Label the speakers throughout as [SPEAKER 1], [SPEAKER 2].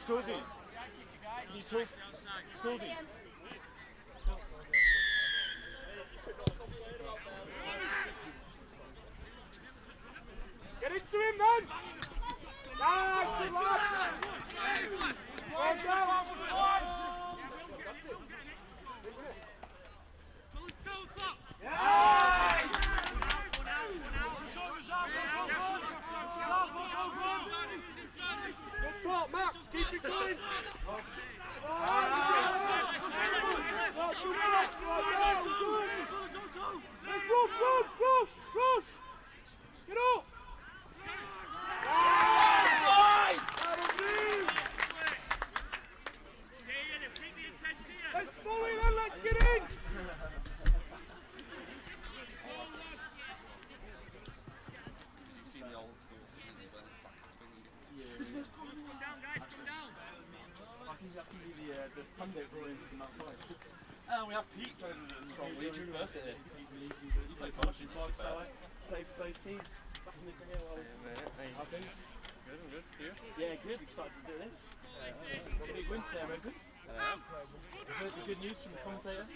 [SPEAKER 1] Scully. Scully. Get into him, man! Nice, good lad! Well done! Good talk, Max. Keep it going. Let's rush! Get up! Let's pull in and let's get in!
[SPEAKER 2] You've seen the old school when Saxon's been
[SPEAKER 1] Come down, guys, come down! I can do the pundit going from that side. And we have Pete from Leeds University. He played college before, so I played teams back in the day. How things?
[SPEAKER 2] good and good. You?
[SPEAKER 1] Yeah, good. Excited to do this. Big win today, I reckon. You've heard the good news from the commentator?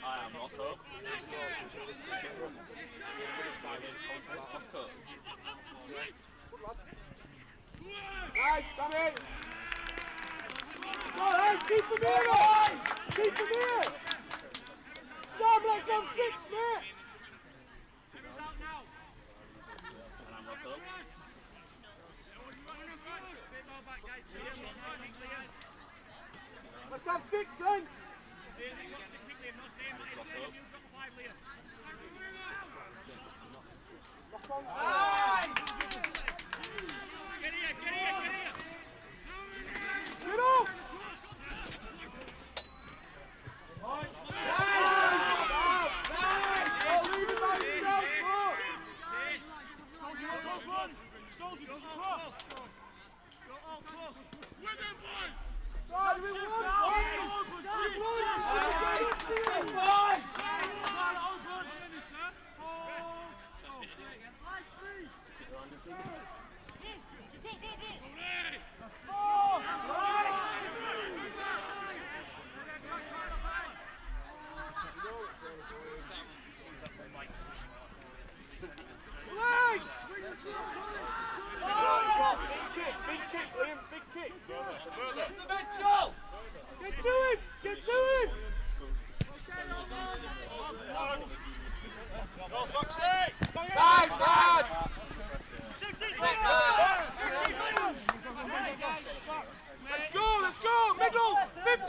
[SPEAKER 2] I am also.
[SPEAKER 1] Nice, Sammy! So, hey, keep them here, guys! Keep them here! Sam, let's have 6, mate!
[SPEAKER 2] And I'm Russell.
[SPEAKER 1] Let's have 6 then! Nice!
[SPEAKER 3] Get here!
[SPEAKER 1] Get up! Big kick, Liam, big kick. Get to him! Get to him! Nice, lad! Let's go! Middle! 50!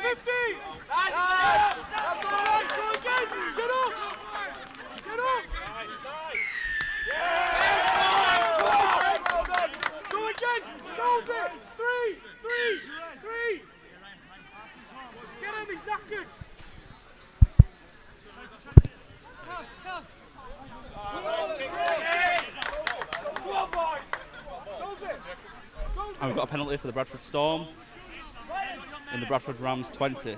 [SPEAKER 1] 50! That's all right, go again! Get up! Get up! Well done! Go again! Stalls it! 3! Get him, he's knackered!
[SPEAKER 2] And we've got a penalty for the Bradford Storm in the Bradford Rams 20.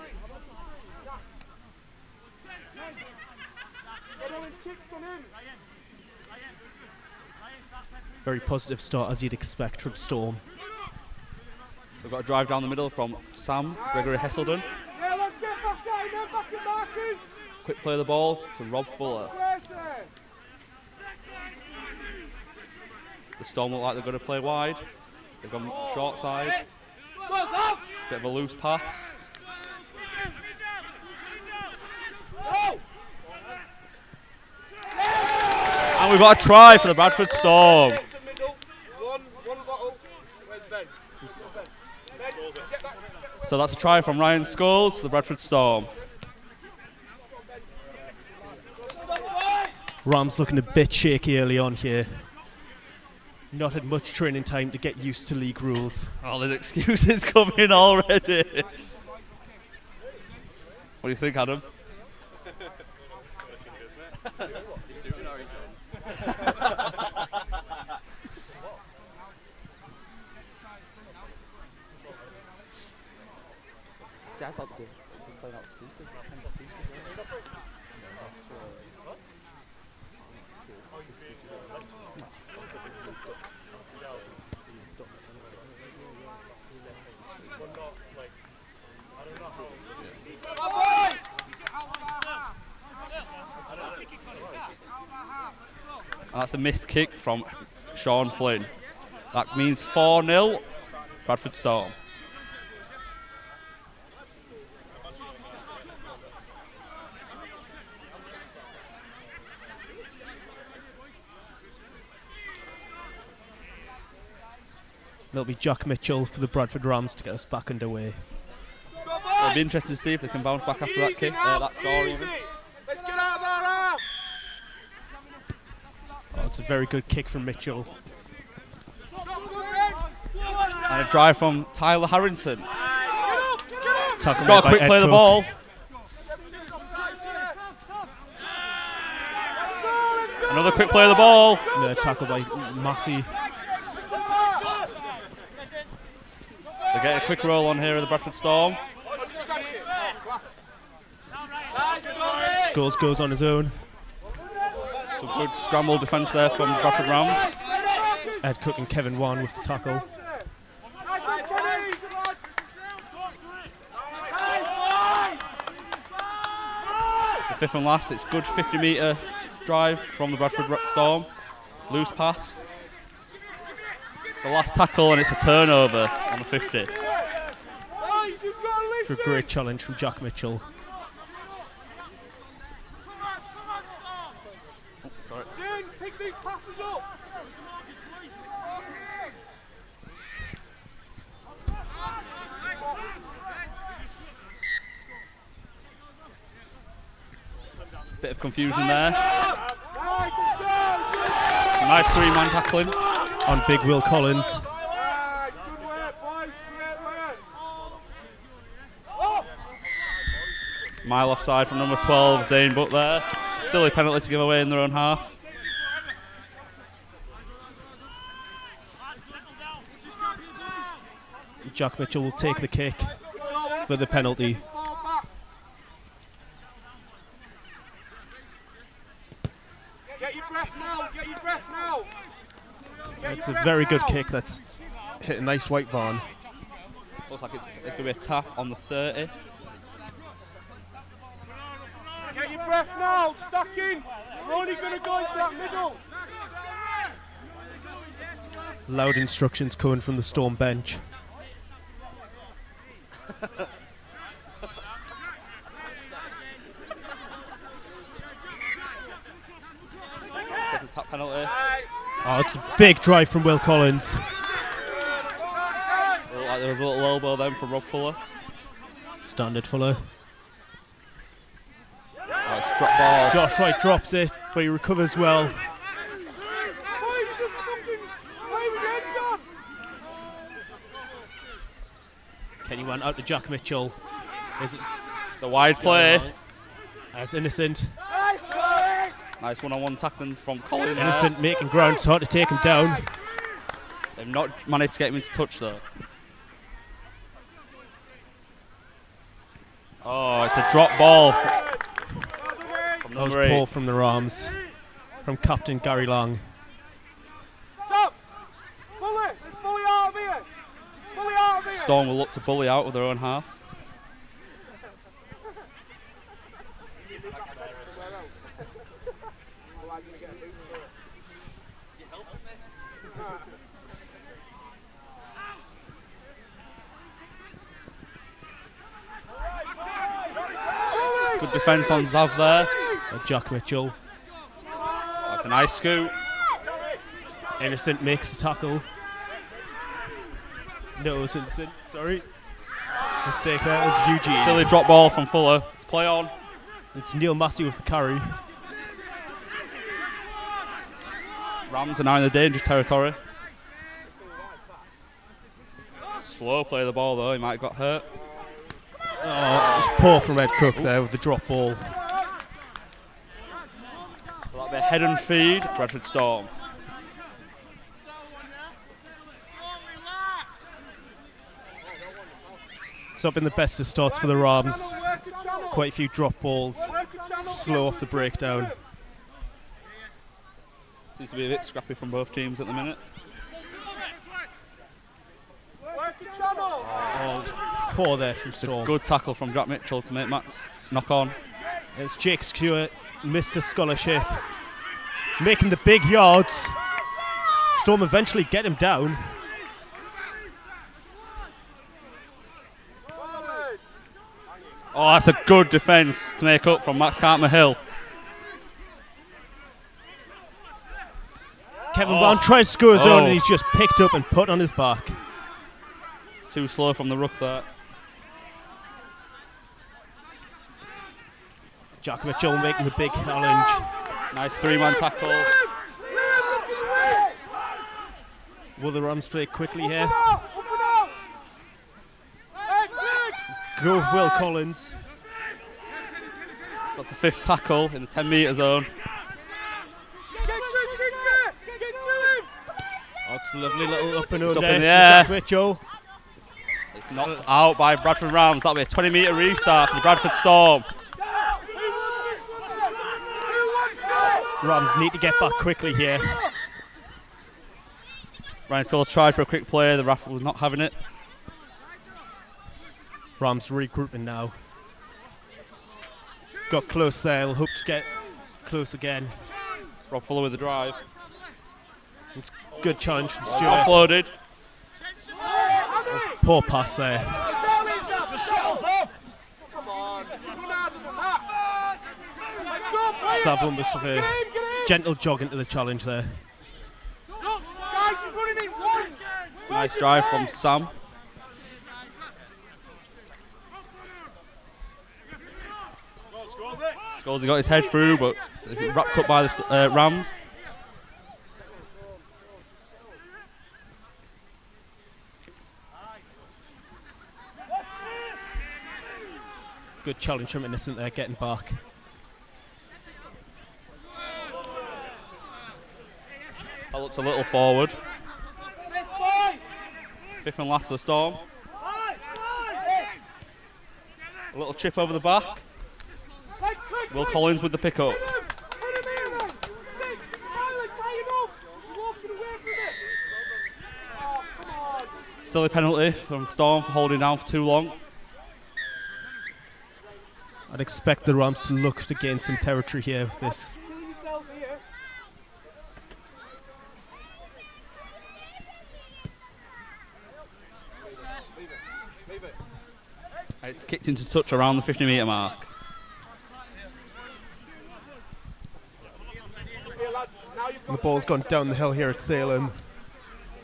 [SPEAKER 4] Very positive start, as you'd expect from Storm.
[SPEAKER 2] We've got a drive down the middle from Sam Gregory Hesselden.
[SPEAKER 1] Yeah, let's get back down there, back in Marcus!
[SPEAKER 2] Quick play of the ball to Rob Fuller. The Storm look like they're going to play wide. They've gone short side. Bit of a loose pass. And we've got a try for the Bradford Storm. So that's a try from Ryan Scholes for the Bradford Storm.
[SPEAKER 4] Rams looking a bit shaky early on here. Not had much training time to get used to league rules.
[SPEAKER 2] All his excuses coming already. What do you think, Adam? See, I thought And that's a missed kick from Sean Flynn. That means 4-0, Bradford Storm.
[SPEAKER 4] It'll be Jack Mitchell for the Bradford Rams to get us back underway.
[SPEAKER 2] It'll be interesting to see if they can bounce back after that kick, that score even.
[SPEAKER 1] Let's get out of there.
[SPEAKER 4] Oh, it's a very good kick from Mitchell.
[SPEAKER 2] And a drive from Tyler Harrington.
[SPEAKER 4] Tackled
[SPEAKER 2] He's got a
[SPEAKER 4] by
[SPEAKER 2] quick
[SPEAKER 4] Ed
[SPEAKER 2] play of the
[SPEAKER 4] Cook.
[SPEAKER 2] ball. Another quick play of the ball.
[SPEAKER 4] Tackled by Massey.
[SPEAKER 2] They get a quick roll on here of the Bradford Storm.
[SPEAKER 4] Scholes goes on his own.
[SPEAKER 2] Some good scramble defence there from the Bradford Rams.
[SPEAKER 4] Ed Cook and Kevin Wan with the tackle.
[SPEAKER 2] It's the fifth and last. It's good 50-metre drive from the Bradford Storm. Loose pass. The last tackle, and it's a turnover on the 50.
[SPEAKER 4] After a great challenge from Jack Mitchell.
[SPEAKER 2] Sorry.
[SPEAKER 1] Pick these passes up.
[SPEAKER 2] Bit of confusion there. Nice three-man tackling.
[SPEAKER 4] On big Will Collins.
[SPEAKER 2] Mile offside from number 12, Zane Butt there. It's a silly penalty to give away in their own half.
[SPEAKER 4] Jack Mitchell will take the kick for the penalty.
[SPEAKER 1] Get your breath now. Get your breath now.
[SPEAKER 4] It's a very good kick that's hit a nice white Vaughan.
[SPEAKER 2] Looks like it's going to be a tap on the 30.
[SPEAKER 1] Get your breath now. Stuck in. We're only going to go into that middle.
[SPEAKER 4] Loud instructions coming from the Storm bench.
[SPEAKER 2] Second tap penalty.
[SPEAKER 4] Oh, it's a big drive from Will Collins.
[SPEAKER 2] Looked like there was a little elbow then from Rob Fuller.
[SPEAKER 4] Standard Fuller.
[SPEAKER 2] Oh, it's drop ball.
[SPEAKER 4] Josh White drops it, but he recovers well. Kenny went out to Jack Mitchell. Is it
[SPEAKER 2] It's a wide play.
[SPEAKER 4] as Innocent?
[SPEAKER 2] Nice one-on-one tackling from Colin there.
[SPEAKER 4] Innocent making ground, it's hard to take him down.
[SPEAKER 2] They've not managed to get him into touch though. Oh, it's a drop ball from
[SPEAKER 4] That was
[SPEAKER 2] number 8.
[SPEAKER 4] Paul from the Rams, from Captain Gary Lang.
[SPEAKER 1] Stop! Bully! Let's bully out of here! Bully out of here!
[SPEAKER 2] Storm will look to bully out with their own half. Good defence on Zav there.
[SPEAKER 4] Jack Mitchell.
[SPEAKER 2] That's a nice scoop.
[SPEAKER 4] Innocent makes the tackle. No, it's Innocent, sorry. Mistake there, it was Eugene.
[SPEAKER 2] Silly drop ball from Fuller. Let's play on.
[SPEAKER 4] It's Neil Massey with the carry.
[SPEAKER 2] Rams are now in the dangerous territory. Slow play of the ball though, he might have got hurt.
[SPEAKER 4] Oh, it was poor from Ed Cook there with the drop ball.
[SPEAKER 2] So that'll be a head and feed, Bradford Storm.
[SPEAKER 4] It's not been the best of starts for the Rams. Quite a few drop balls. Slow off the breakdown.
[SPEAKER 2] Seems to be a bit scrappy from both teams at the minute.
[SPEAKER 4] Oh, poor there from Storm.
[SPEAKER 2] Good tackle from Jack Mitchell to make Max knock on.
[SPEAKER 4] It's Jake Stewart, Mr. Scholarship, making the big yards. Storm eventually get him down.
[SPEAKER 2] Oh, that's a good defence to make up from Max Cartmer-Hill.
[SPEAKER 4] Kevin Brown tries to score his own and he's just picked up and put on his back.
[SPEAKER 2] Too slow from the ruck there.
[SPEAKER 4] Jack Mitchell making the big challenge.
[SPEAKER 2] Nice three-man tackle.
[SPEAKER 4] Will the Rams play quickly here? Go Will Collins.
[SPEAKER 2] That's the fifth tackle in the 10-metre zone.
[SPEAKER 4] That's a lovely little up and
[SPEAKER 2] It's
[SPEAKER 4] under
[SPEAKER 2] up in the air.
[SPEAKER 4] Jack Mitchell.
[SPEAKER 2] It's knocked out by Bradford Rams. That'll be a 20-metre restart for the Bradford Storm.
[SPEAKER 4] Rams need to get back quickly here.
[SPEAKER 2] Ryan Stills tried for a quick play. The ref was not having it.
[SPEAKER 4] Rams regrouping now. Got close there. He'll hope to get close again.
[SPEAKER 2] Rob Fuller with the drive.
[SPEAKER 4] It's good challenge from Stewart.
[SPEAKER 2] Offloaded.
[SPEAKER 4] Poor pass there. Savlin was a gentle jog into the challenge there.
[SPEAKER 2] Nice drive from Sam. Scolesy got his head through, but it's wrapped up by the Rams.
[SPEAKER 4] Good challenge from Innocent there, getting back.
[SPEAKER 2] That looks a little forward. Fifth and last of the Storm. A little chip over the back. Will Collins with the pick-up. Silly penalty from the Storm for holding down for too long.
[SPEAKER 4] I'd expect the Rams to look to gain some territory here with this.
[SPEAKER 2] It's kicked into touch around the 50-metre mark.
[SPEAKER 4] And the ball's gone down the hill here at Salem.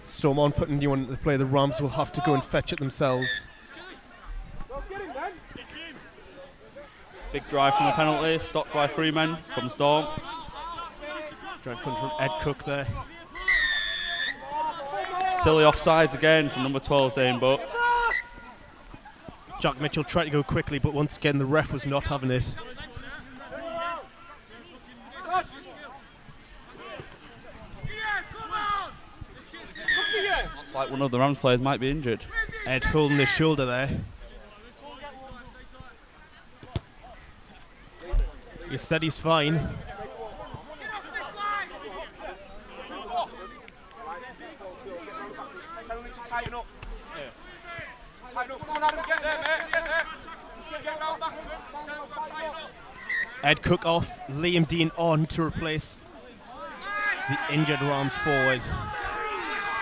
[SPEAKER 4] Storm on putting new one to play. The Rams will have to go and fetch it themselves.
[SPEAKER 2] Big drive from the penalty, stopped by 3 men from Storm.
[SPEAKER 4] Drive comes from Ed Cook there.
[SPEAKER 2] Silly offsides again from number 12, Zane Butt.
[SPEAKER 4] Jack Mitchell tried to go quickly, but once again the ref was not having it.
[SPEAKER 2] Looks like one of the Rams players might be injured.
[SPEAKER 4] Ed holding his shoulder there. He said he's fine. Ed Cook off, Liam Dean on to replace the injured Rams forward.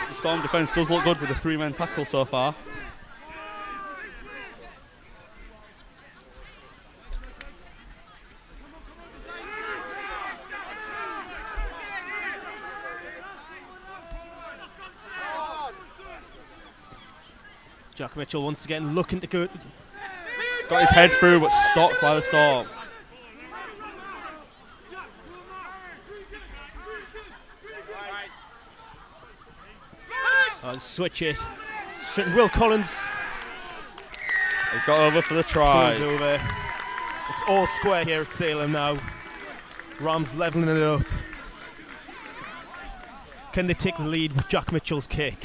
[SPEAKER 2] The Storm defence does look good with the 3-man tackle so far.
[SPEAKER 4] Jack Mitchell once again looking to go.
[SPEAKER 2] Got his head through but stopped by the Storm.
[SPEAKER 4] Switch it. Will Collins.
[SPEAKER 2] He's got over for the try.
[SPEAKER 4] Goes over. It's all square here at Salem now. Rams levelling it up. Can they take the lead with Jack Mitchell's kick?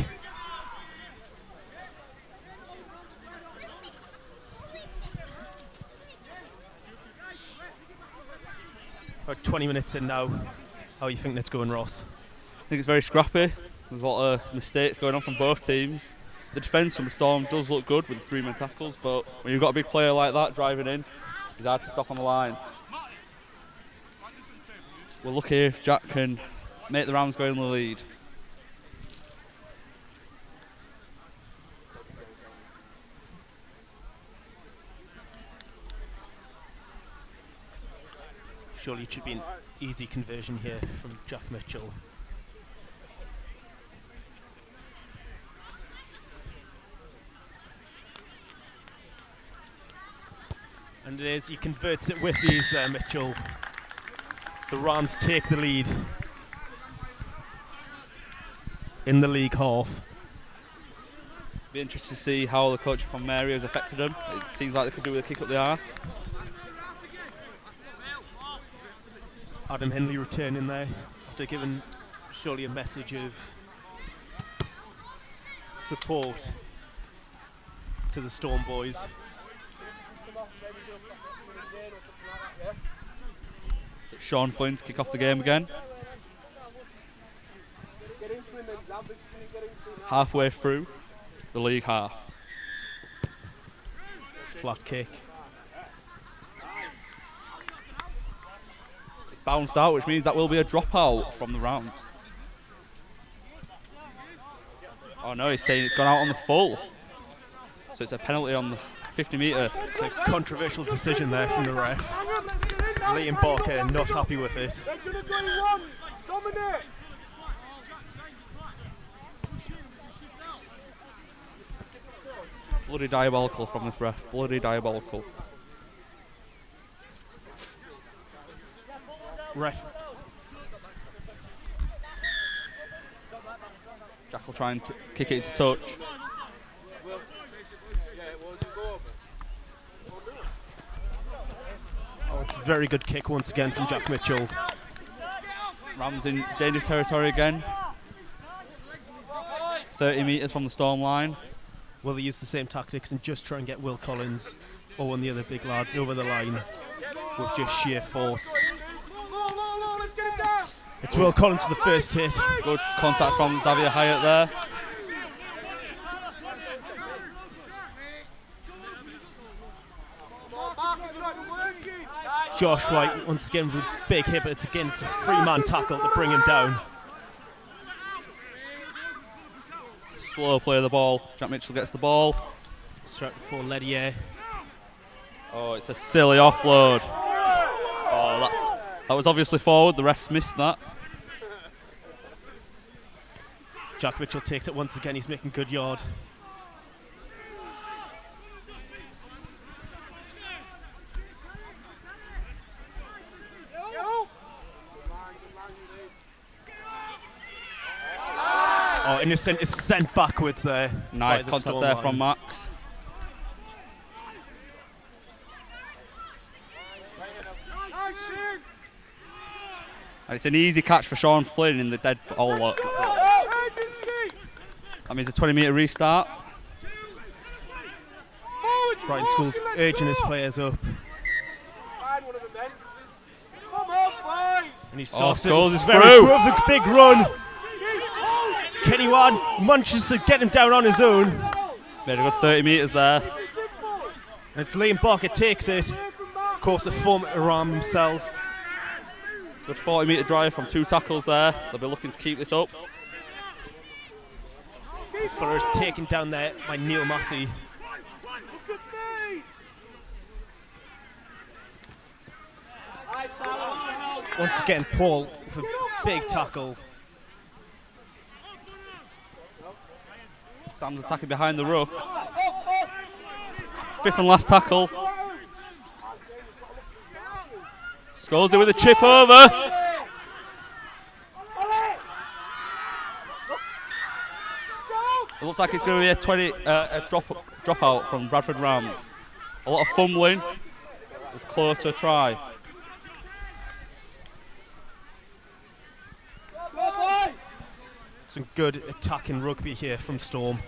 [SPEAKER 4] About 20 minutes in now. How you think that's going, Ross?
[SPEAKER 2] I think it's very scrappy. There's a lot of mistakes going on from both teams. The defence from the Storm does look good with the 3-man tackles, but when you've got a big player like that driving in, it's hard to stop on the line. We're lucky if Jack can make the Rams go in the lead.
[SPEAKER 4] Surely it should be an easy conversion here from Jack Mitchell. And it is, he converts it with ease there, Mitchell. The Rams take the lead in the league half.
[SPEAKER 2] Be interested to see how the coach from Mary has affected them. It seems like they could do with a kick up the arse.
[SPEAKER 4] Adam Henley returning there after giving surely a message of support to the Storm boys.
[SPEAKER 2] Sean Flynn to kick off the game again. Halfway through the league half.
[SPEAKER 4] Flat kick.
[SPEAKER 2] It's bounced out, which means that will be a dropout from the round. Oh no, he's saying it's gone out on the full. So it's a penalty on the 50 metre.
[SPEAKER 4] It's a controversial decision there from the ref. Liam Barker not happy with it.
[SPEAKER 2] Bloody diabolical from this ref. Bloody diabolical.
[SPEAKER 4] Ref.
[SPEAKER 2] Jack will try and kick it into touch.
[SPEAKER 4] Oh, it's a very good kick once again from Jack Mitchell.
[SPEAKER 2] Rams in dangerous territory again. 30 metres from the Storm line.
[SPEAKER 4] Will they use the same tactics and just try and get Will Collins or one of the other big lads over the line with just sheer force? It's Will Collins for the first hit.
[SPEAKER 2] Good contact from Xavier Hyatt there.
[SPEAKER 4] Josh White once again with a big hit, but it's again it's a 3-man tackle to bring him down.
[SPEAKER 2] Slow play of the ball. Jack Mitchell gets the ball.
[SPEAKER 4] Straight before Ledier.
[SPEAKER 2] Oh, it's a silly offload. Oh, that was obviously forward. The refs missed that.
[SPEAKER 4] Jack Mitchell takes it once again. He's making good yard. Oh, Innocent is sent backwards there.
[SPEAKER 2] Nice
[SPEAKER 4] by the
[SPEAKER 2] contact
[SPEAKER 4] Storm
[SPEAKER 2] there
[SPEAKER 4] line.
[SPEAKER 2] from Max. And it's an easy catch for Sean Flynn in the dead ball lot. That means a 20-metre restart.
[SPEAKER 4] Brighton School's urging his players up. And he starts
[SPEAKER 2] Scholes is
[SPEAKER 4] very
[SPEAKER 2] through.
[SPEAKER 4] good, a big run. Kenny Wan manages to get him down on his own.
[SPEAKER 2] Made a good 30 metres there.
[SPEAKER 4] And it's Liam Barker takes it. Of course, the former Ram himself.
[SPEAKER 2] Good 40-metre drive from 2 tackles there. They'll be looking to keep this up.
[SPEAKER 4] Fuller is taken down there by Neil Massey. Once again, Paul with a big tackle.
[SPEAKER 2] Sam's attacking behind the ruck. 5th and last tackle. Scores it with a chip over. It looks like it's going to be a dropout from Bradford Rams. A lot of fumbling. It's close to a try.
[SPEAKER 4] Some good attacking rugby here from Storm.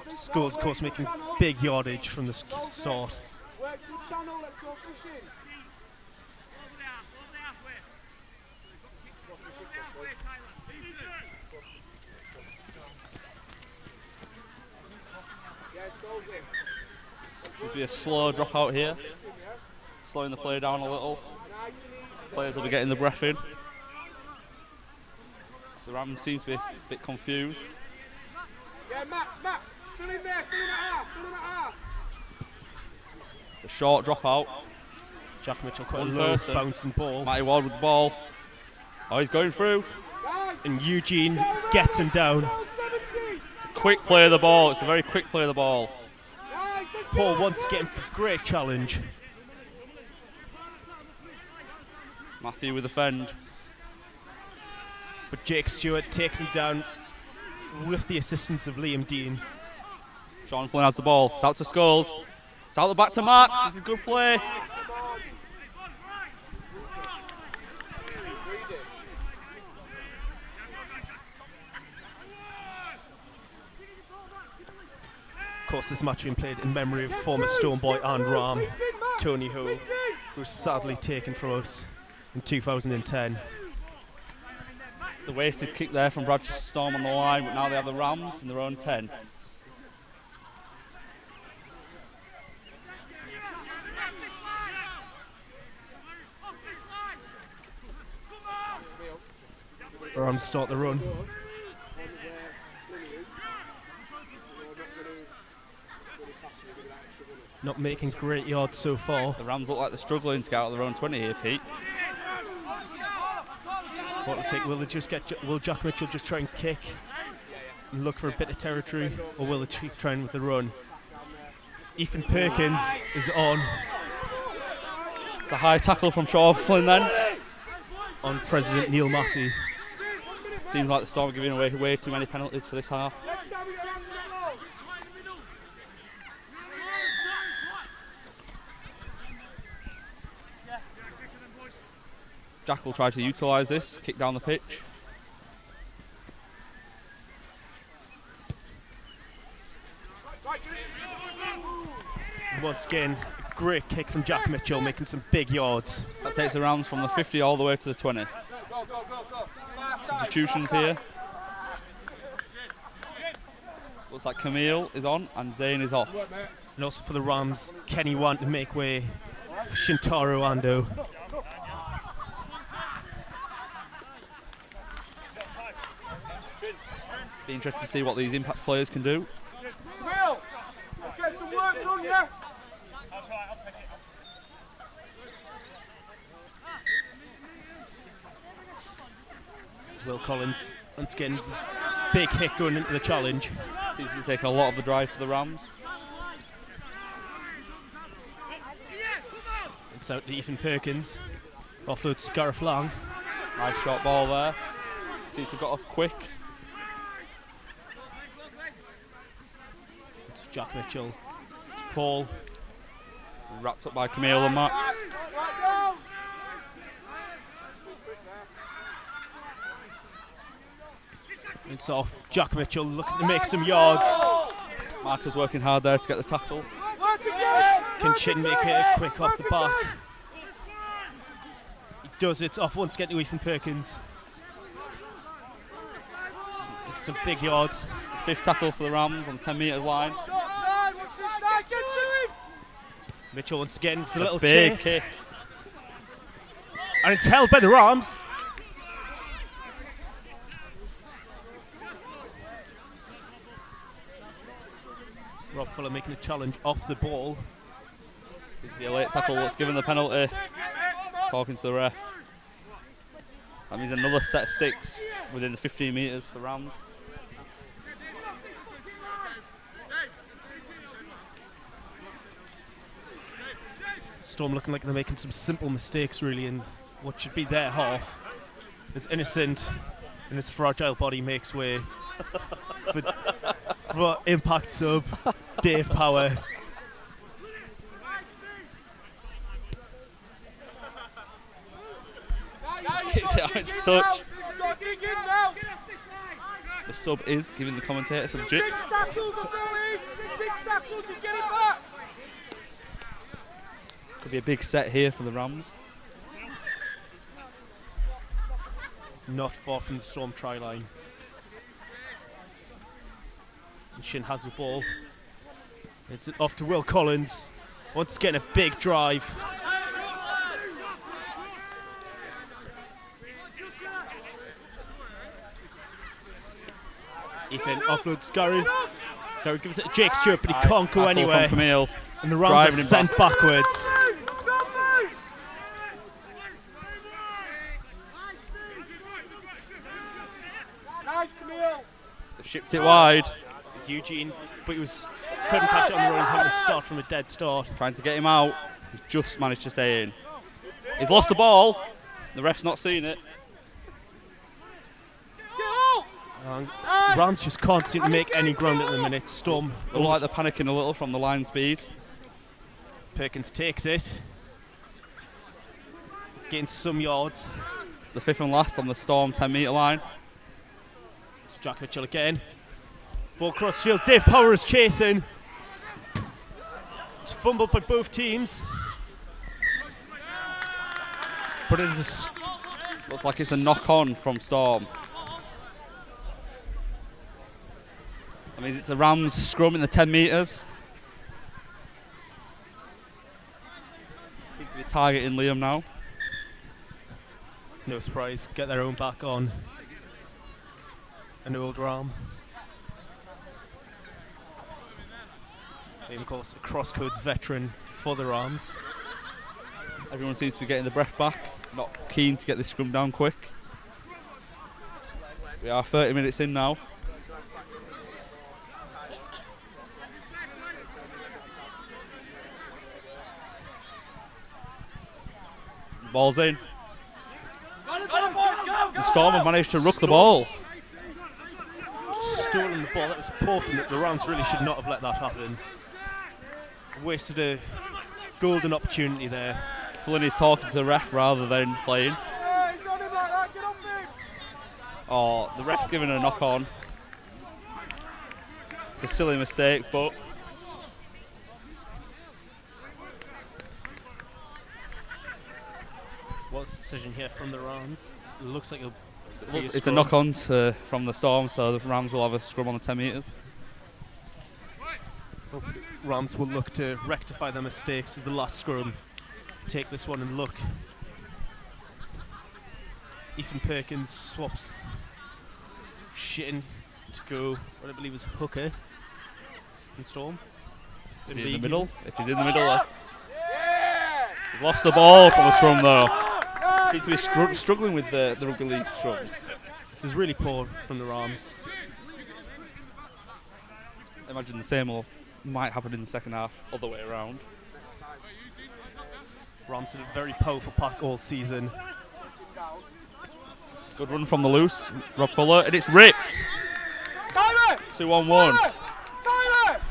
[SPEAKER 4] Schools, of course, making big yardage from the start.
[SPEAKER 2] Seems to be a slow dropout here, slowing the play down a little. Players will be getting the breath in. The Rams seem to be a bit confused.
[SPEAKER 3] Yeah, Max, fill in there, fill in at half.
[SPEAKER 2] It's a short dropout.
[SPEAKER 4] Jack Mitchell quite a
[SPEAKER 2] One
[SPEAKER 4] low
[SPEAKER 2] person.
[SPEAKER 4] bouncing ball.
[SPEAKER 2] Matty Ward with the ball. Oh, he's going through.
[SPEAKER 4] And Eugene gets him down.
[SPEAKER 2] Quick play of the ball. It's a very quick play of the ball.
[SPEAKER 4] Paul once again for a great challenge.
[SPEAKER 2] Matthew with the fend.
[SPEAKER 4] But Jake Stewart takes him down with the assistance of Liam Dean.
[SPEAKER 2] Sean Flynn has the ball. It's out to Scholes. It's out the back to Max. This is a good play.
[SPEAKER 4] Of course, this match being played in memory of former Stoneboy and Ram, Tony Ho, who was sadly taken from us in 2010.
[SPEAKER 2] The wasted kick there from Bradford Storm on the line, but now they have the Rams in their own 10.
[SPEAKER 4] Rams start the run. Not making great yards so far.
[SPEAKER 2] The Rams look like they're struggling to get out of their own 20 here, Pete.
[SPEAKER 4] What will it take? Will Jack Mitchell just try and kick and look for a bit of territory, or will it keep trying with the run? Ethan Perkins is on
[SPEAKER 2] It's a high tackle from Sean Flynn then.
[SPEAKER 4] on President Neil Massey.
[SPEAKER 2] Seems like the Storm are giving away way too many penalties for this half. Jack will try to utilise this, kick down the pitch.
[SPEAKER 4] Once again, a great kick from Jack Mitchell, making some big yards.
[SPEAKER 2] That takes the Rams from the 50 all the way to the 20. Substitutions here. Looks like Camille is on and Zane is off.
[SPEAKER 4] And also for the Rams, Kenny Want to make way for Shintaro Ando.
[SPEAKER 2] Be interested to see what these impact players can do.
[SPEAKER 3] Will, get some work done, yeah?
[SPEAKER 4] Will Collins, once again, big hit going into the challenge.
[SPEAKER 2] Seems to be taking a lot of the drive for the Rams.
[SPEAKER 4] It's out to Ethan Perkins. Offload to Gareth Lang.
[SPEAKER 2] Nice short ball there. Seems to have got off quick.
[SPEAKER 4] It's Jack Mitchell. It's Paul.
[SPEAKER 2] Wrapped up by Camille and Max.
[SPEAKER 4] It's off. Jack Mitchell looking to make some yards.
[SPEAKER 2] Marcus working hard there to get the tackle.
[SPEAKER 4] Can Shin make it quick off the back? He does it. Off once again to Ethan Perkins. Making some big yards.
[SPEAKER 2] Fifth tackle for the Rams on the 10 metre line.
[SPEAKER 4] Mitchell once again with a little
[SPEAKER 2] Big
[SPEAKER 4] chip.
[SPEAKER 2] kick.
[SPEAKER 4] And it's held by the Rams. Rob Fuller making a challenge off the ball.
[SPEAKER 2] Seems to be a late tackle that's given the penalty. Talking to the ref. That means another set of 6 within the 15 metres for Rams.
[SPEAKER 4] Storm looking like they're making some simple mistakes really in what should be their half. As Innocent and his fragile body makes way for Impact sub Dave Power.
[SPEAKER 2] Kicks it out into touch. The sub is giving the commentator some jip. Could be a big set here for the Rams.
[SPEAKER 4] not far from the Storm try line. And Shin has the ball. It's off to Will Collins. Once again, a big drive. Ethan offloads Gary. Gary gives it to Jake Stewart, but he can't go
[SPEAKER 2] Tackle
[SPEAKER 4] anywhere.
[SPEAKER 2] from Camille.
[SPEAKER 4] And the Rams are
[SPEAKER 2] Driving him
[SPEAKER 4] sent backwards.
[SPEAKER 3] Nice, Camille.
[SPEAKER 2] They've shipped it wide.
[SPEAKER 4] Eugene, but he couldn't catch it on the run. He's having to start from a dead start.
[SPEAKER 2] Trying to get him out. He's just managed to stay in. He's lost the ball. The ref's not seen it.
[SPEAKER 4] And Rams just can't seem to make any ground at the minute. Storm
[SPEAKER 2] Look like they're panicking a little from the line speed.
[SPEAKER 4] Perkins takes it. Getting some yards.
[SPEAKER 2] It's the fifth and last on the Storm 10-metre line.
[SPEAKER 4] It's Jack Mitchell again. Ball cross field. Dave Power is chasing. It's fumbled by both teams. But it is
[SPEAKER 2] Looks like it's a knock-on from Storm. That means it's a Rams scrum in the 10 metres. Seem to be targeting Liam now.
[SPEAKER 4] no surprise. Get their own back on. An old Ram. Liam, of course, a crosscodes veteran for the Rams.
[SPEAKER 2] Everyone seems to be getting the breath back. Not keen to get this scrum down quick. We are 30 minutes in now. Ball's in. The Storm have managed to ruck the ball.
[SPEAKER 4] Stolen the ball. That was poor from the Rams. Really should not have let that happen. Wasted a golden opportunity there.
[SPEAKER 2] Flynn talking to the ref rather than playing. Oh, the ref's giving a knock on. It's a silly mistake, but
[SPEAKER 4] What's the decision here from the Rams? It looks like
[SPEAKER 2] it's a knock on from the Storm, so the Rams will have a scrum on the 10 metres.
[SPEAKER 4] Rams will look to rectify their mistakes of the last scrum. Take this one and look. Ethan Perkins swaps Shin to go what I believe is Hooker in Storm.
[SPEAKER 2] Is he in the middle? If he's in the middle, he's lost the ball from the scrum though. Seems to be struggling with the rugby league scrums.
[SPEAKER 4] This is really poor from the Rams.
[SPEAKER 2] I imagine the same might happen in the second half, other way around.
[SPEAKER 4] Rams had a very powerful pack all season.
[SPEAKER 2] Good run from the loose, Rob Fuller, and it's ripped. 2-on-1.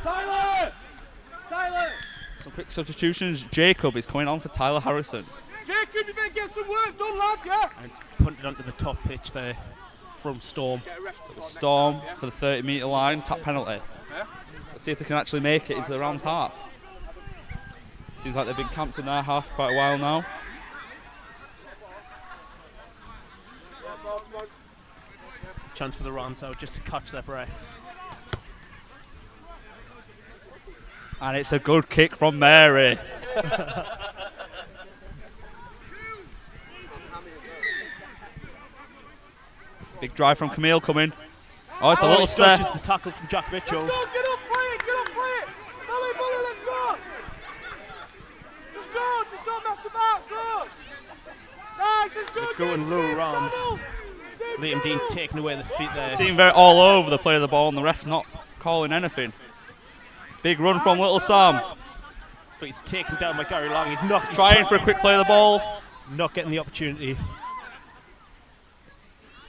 [SPEAKER 3] Tyler!
[SPEAKER 2] Some quick substitutions. Jacob is coming on for Tyler Harrison.
[SPEAKER 3] Jacob, you better get some work done, lad, yeah?
[SPEAKER 4] And punted onto the top pitch there from Storm.
[SPEAKER 2] Storm for the 30-metre line, tap penalty. Let's see if they can actually make it into the Rams half. Seems like they've been camped in their half quite a while now.
[SPEAKER 4] Chance for the Rams now just to catch their breath.
[SPEAKER 2] And it's a good kick from Mary. Big drive from Camille coming. Oh, it's a little step.
[SPEAKER 4] Dodges the tackle from Jack Mitchell.
[SPEAKER 3] Get up, play it! Bully, let's go! Just don't mess about, go! Nice, it's good!
[SPEAKER 4] They're going low, Rams. Liam Dean taking away the feet there.
[SPEAKER 2] Seem very all over the play of the ball, and the ref's not calling anything. Big run from Little Sam.
[SPEAKER 4] But he's taken down by Gary Lang. He's not
[SPEAKER 2] Trying for a quick play of the ball.
[SPEAKER 4] Not getting the opportunity.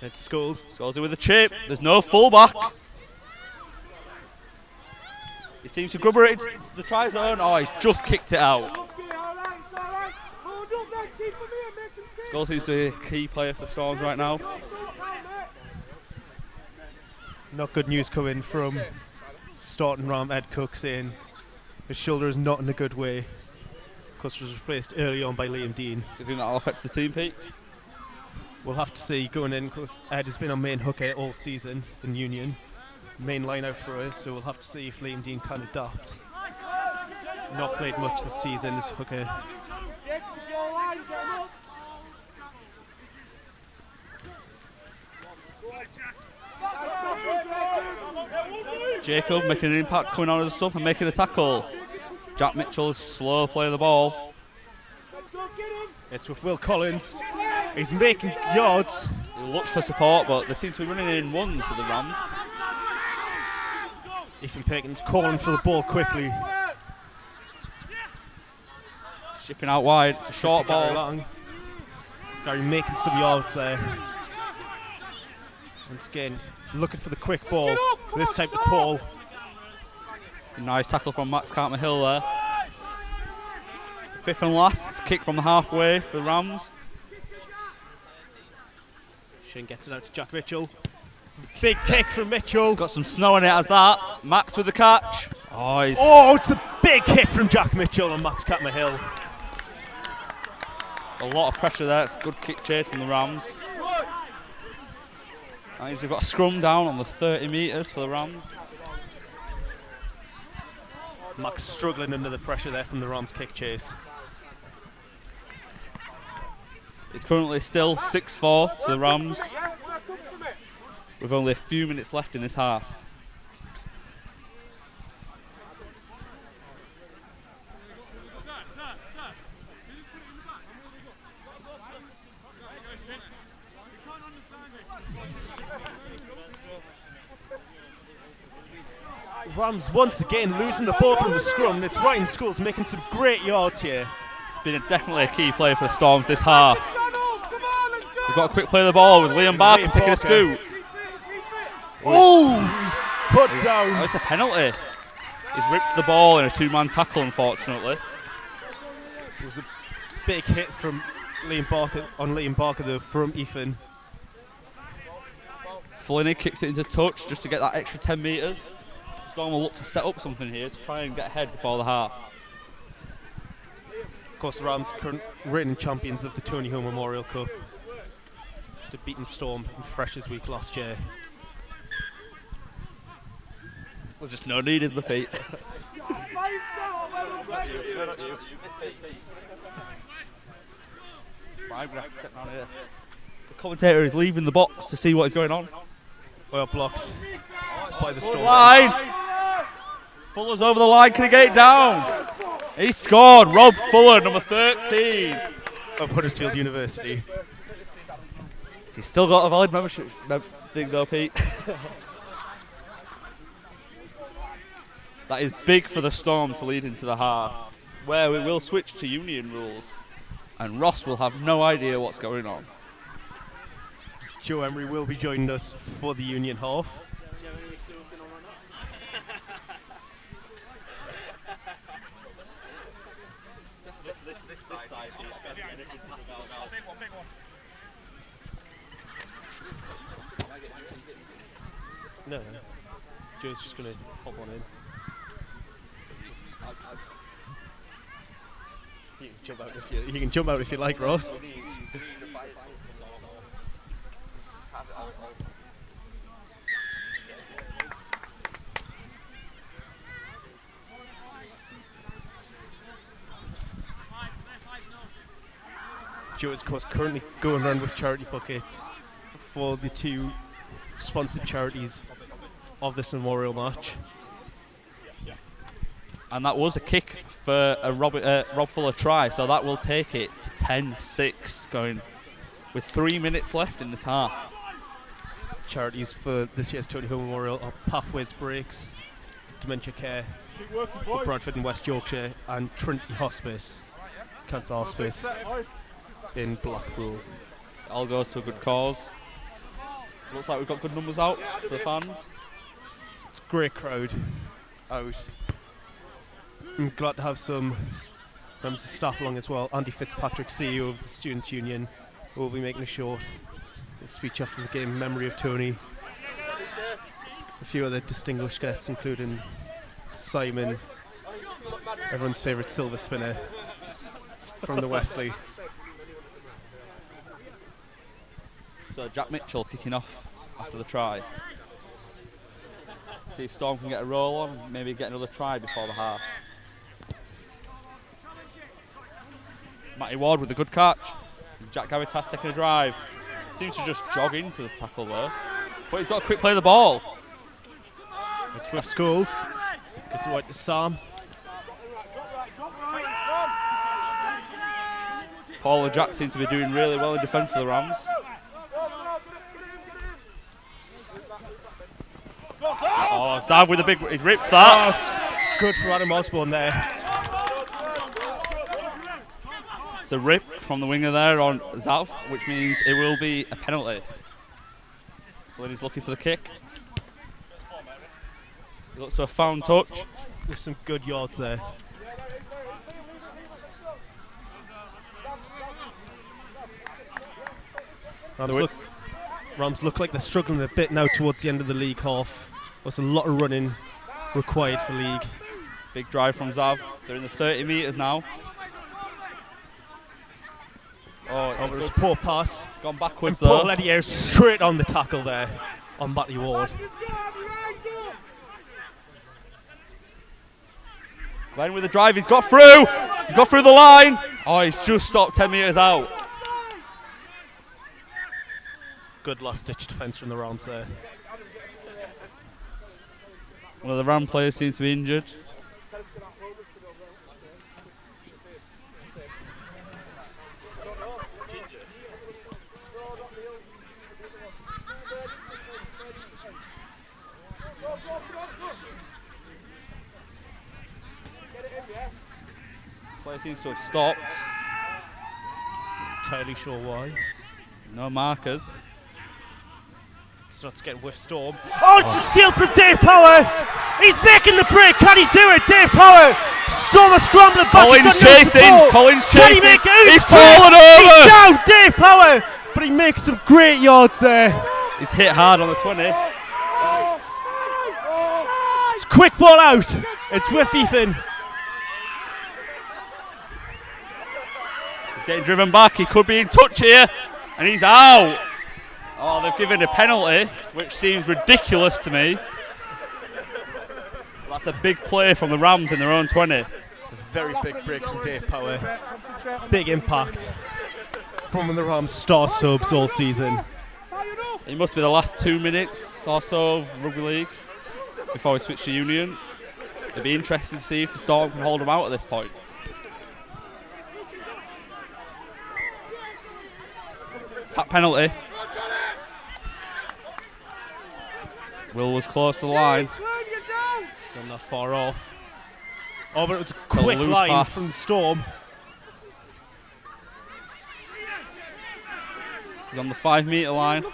[SPEAKER 4] It's Scholes.
[SPEAKER 2] Scores it with a chip. There's no fullback. He seems to grubber it into the try zone. Oh, he's just kicked it out.
[SPEAKER 3] Okay, alright, it's alright. Hold up, then, keep him here, make him kick.
[SPEAKER 2] Scholes seems to be a key player for Storms right now.
[SPEAKER 4] Not good news coming from starting Ram Ed Cook saying his shoulder is not in a good way. Of course, was replaced early on by Liam Dean.
[SPEAKER 2] Do you think that'll affect the team, Pete?
[SPEAKER 4] We'll have to see going in because Ed has been on main hooker all season in Union. Main line out for us, so we'll have to see if Liam Dean can adapt. Not played much this season as hooker.
[SPEAKER 2] Jacob making an impact, coming on as a sub and making the tackle. Jack Mitchell is slow playing the ball.
[SPEAKER 4] It's with Will Collins. He's making yards.
[SPEAKER 2] He looks for support, but they seem to be running in ones for the Rams.
[SPEAKER 4] Ethan Perkins calling for the ball quickly.
[SPEAKER 2] Shipping out wide. It's a short
[SPEAKER 4] Gary
[SPEAKER 2] ball.
[SPEAKER 4] Lang. Gary making some yards there. Once again, looking for the quick ball. This time to Paul.
[SPEAKER 2] It's a nice tackle from Max Cartmer-Hill there. Fifth and last. It's a kick from the halfway for the Rams.
[SPEAKER 4] Shane gets it out to Jack Mitchell. Big kick from Mitchell.
[SPEAKER 2] Got some snow in it as that. Max with the catch. Oh, he's
[SPEAKER 4] It's a big hit from Jack Mitchell and Max Cartmer-Hill.
[SPEAKER 2] a lot of pressure there. It's a good kick chase from the Rams. And they've got a scrum down on the 30 metres for the Rams.
[SPEAKER 4] Max struggling under the pressure there from the Rams kick chase.
[SPEAKER 2] It's currently still 6-4 to the Rams, with only a few minutes left in this half.
[SPEAKER 4] Rams once again losing the ball from the scrum. It's Ryan Scholes making some great yards here.
[SPEAKER 2] Been definitely a key player for the Storms this half. We've got a quick play of the ball with Liam Barker taking a scoot.
[SPEAKER 4] He's put down.
[SPEAKER 2] Oh, it's a penalty. He's ripped the ball in a two-man tackle, unfortunately.
[SPEAKER 4] It was a big hit from Liam Barker though, from Ethan.
[SPEAKER 2] Flinney kicks it into touch just to get that extra 10 metres. Storm will look to set up something here to try and get ahead before the half.
[SPEAKER 4] Of course, the Rams current reigning champions of the Tony Hill Memorial Cup. They've beaten Storm in Freshers Week last year.
[SPEAKER 2] There's just no need, is there, Pete? I'm gonna have to step down here. The commentator is leaving the box to see what is going on.
[SPEAKER 4] Well blocked by the Storm.
[SPEAKER 2] Line! Fuller's over the line, can he get it down? He scored, Rob Fuller, number 13.
[SPEAKER 4] Of Huddersfield University.
[SPEAKER 2] He's still got a valid membership thing though, Pete. That is big for the Storm to lead into the half, where we will switch to Union rules, and Ross will have no idea what's going on.
[SPEAKER 4] Joe Emery will be joining us for the Union half. No. Joe's just going to hop on in. You can jump out if you like, Ross. Joe is, of course, currently going around with charity buckets for the two sponsored charities of this memorial match.
[SPEAKER 2] And that was a kick for a Rob Fuller try, so that will take it to 10-6, going with 3 minutes left in this half.
[SPEAKER 4] Charities for this year's Tony Hill Memorial are Pathways Breaks, Dementia Care for Bradford and West Yorkshire, and Trinity Hospice, Cancer Hospice in Blackpool.
[SPEAKER 2] It all goes to a good cause. Looks like we've got good numbers out for the fans.
[SPEAKER 4] It's a great crowd out. I'm glad to have some members of staff along as well. Andy Fitzpatrick, CEO of the Students' Union, who will be making a short speech after the game in memory of Tony. A few other distinguished guests, including Simon, everyone's favourite silver spinner from the Wesley.
[SPEAKER 2] So Jack Mitchell kicking off after the try. See if Storm can get a roll on, maybe get another try before the half. Matty Ward with a good catch. Jack Gavitas taking a drive. Seems to just jog into the tackle there. But he's got a quick play of the ball.
[SPEAKER 4] It's with Scholes. Gets it right to Sam.
[SPEAKER 2] Paul and Jack seem to be doing really well in defence for the Rams. Oh, Zav with a big... He's ripped that.
[SPEAKER 4] Oh, it's good for Adam Osborne there.
[SPEAKER 2] It's a rip from the winger there on Zav, which means it will be a penalty. Flynn is looking for the kick. He looks to have found touch.
[SPEAKER 4] With some good yards there. Rams look like they're struggling a bit now towards the end of the league half. There's a lot of running required for league.
[SPEAKER 2] Big drive from Zav. They're in the 30 metres now. Oh,
[SPEAKER 4] It was a poor pass.
[SPEAKER 2] Gone backwards
[SPEAKER 4] And
[SPEAKER 2] though.
[SPEAKER 4] Paul Ledier straight on the tackle there on Matty Ward.
[SPEAKER 2] Glenn with the drive, he's got through! He's got through the line! Oh, he's just stopped 10 metres out.
[SPEAKER 4] Good last-ditch defence from the Rams there.
[SPEAKER 2] One of the Ram players seems to be injured. Player seems to have stopped.
[SPEAKER 4] Entirely sure why.
[SPEAKER 2] No markers.
[SPEAKER 4] Starts getting with Storm. Oh, it's a steal from Dave Power! He's making the break. Can he do it, Dave Power? Storm are scrambling back.
[SPEAKER 2] Collins chasing. Collins
[SPEAKER 4] Can he
[SPEAKER 2] chasing.
[SPEAKER 4] make it?
[SPEAKER 2] He's fallen over.
[SPEAKER 4] He's down, Dave Power. But he makes some great yards there.
[SPEAKER 2] He's hit hard on the 20.
[SPEAKER 4] It's a quick ball out. It's with Ethan.
[SPEAKER 2] He's getting driven back. He could be in touch here. And he's out. Oh, they've given a penalty, which seems ridiculous to me. That's a big play from the Rams in their own 20.
[SPEAKER 4] It's a very big break from Dave Power. Big impact from one of the Rams' star subs all season.
[SPEAKER 2] It must be the last 2 minutes or so of Rugby League before we switch to Union. It'd be interesting to see if the Storm can hold them out at this point. Tap penalty. Will was close to the line.
[SPEAKER 4] Still not far off. Oh, but it was a quick
[SPEAKER 2] loose
[SPEAKER 4] line
[SPEAKER 2] pass.
[SPEAKER 4] from Storm.
[SPEAKER 2] He's on the 5 metre line.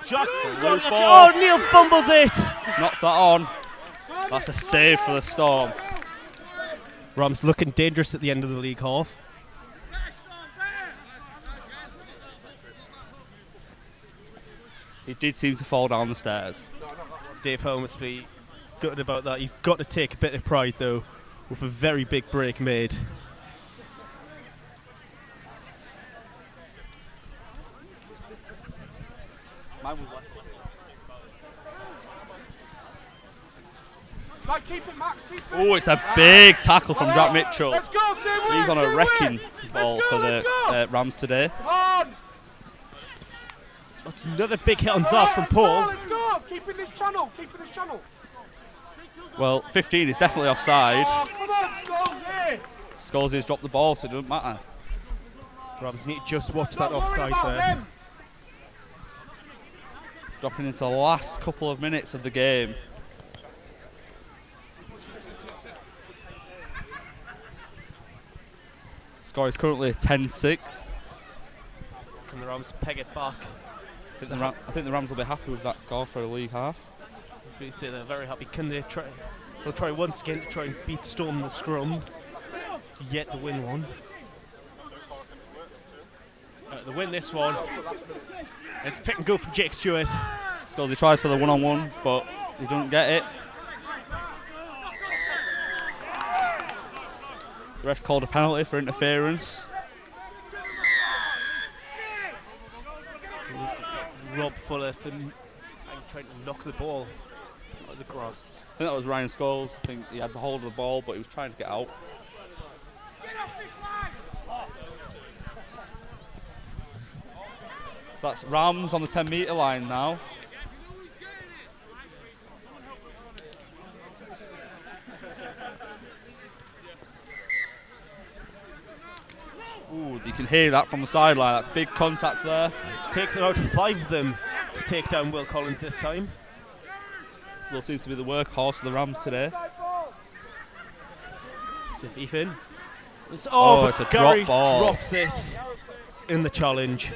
[SPEAKER 4] Jack,
[SPEAKER 2] loose ball.
[SPEAKER 4] oh, Neil fumbles it.
[SPEAKER 2] Knocked that on. That's a save for the Storm.
[SPEAKER 4] Rams looking dangerous at the end of the league half.
[SPEAKER 2] He did seem to fall down the stairs.
[SPEAKER 4] Dave Howe must be gutted about that. He's got to take a bit of pride though, with a very big break made.
[SPEAKER 2] Oh, it's a big tackle from Jack Mitchell.
[SPEAKER 3] Let's go, Sim.
[SPEAKER 2] He's on a wrecking ball for the Rams today.
[SPEAKER 3] Come on.
[SPEAKER 4] That's another big hit on Zav from Paul.
[SPEAKER 3] Let's go. Keep in this channel. Keep in this channel.
[SPEAKER 2] Well, 15 is definitely offside.
[SPEAKER 3] Oh, come on, Scholes.
[SPEAKER 2] Scholes dropped the ball, so it doesn't matter.
[SPEAKER 4] Rams need to just watch that
[SPEAKER 3] Stop worrying
[SPEAKER 4] offside
[SPEAKER 3] about
[SPEAKER 4] there.
[SPEAKER 3] them.
[SPEAKER 2] Dropping into the last couple of minutes of the game. Score is currently 10-6.
[SPEAKER 4] Can the Rams peg it back?
[SPEAKER 2] I think the Rams will be happy with that score for a league half.
[SPEAKER 4] They say they're very happy. Can they try? They'll try once again to try and beat Storm in the scrum. Yet to win one. They win this one. It's pick and go from Jake Stewart.
[SPEAKER 2] Scholes tries for the one-on-one, but he doesn't get it. The ref's called a penalty for interference.
[SPEAKER 4] Rob Fuller for trying to knock the ball out of the grasps.
[SPEAKER 2] I think that was Ryan Scholes. I think he had the hold of the ball, but he was trying to get out. So that's Rams on the 10-metre line now. Ooh, you can hear that from the sideline. That's big contact there.
[SPEAKER 4] Takes about 5 of them to take down Will Collins this time.
[SPEAKER 2] Will seems to be the workhorse of the Rams today.
[SPEAKER 4] So if Ethan. It's
[SPEAKER 2] a
[SPEAKER 4] Gary
[SPEAKER 2] drop ball.
[SPEAKER 4] drops it in the challenge.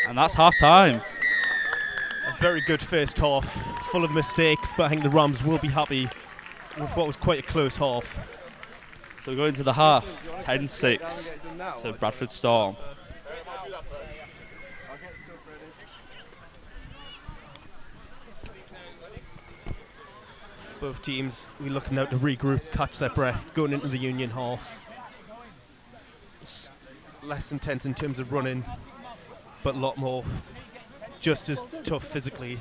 [SPEAKER 2] And that's half time.
[SPEAKER 4] A very good first half, full of mistakes, but I think the Rams will be happy with what was quite a close half.
[SPEAKER 2] So we go into the half, 10-6 to Bradford Storm.
[SPEAKER 4] Both teams, we're looking out to regroup, catch their breath, going into the Union half. It's less intense in terms of running, but a lot more, just as tough physically.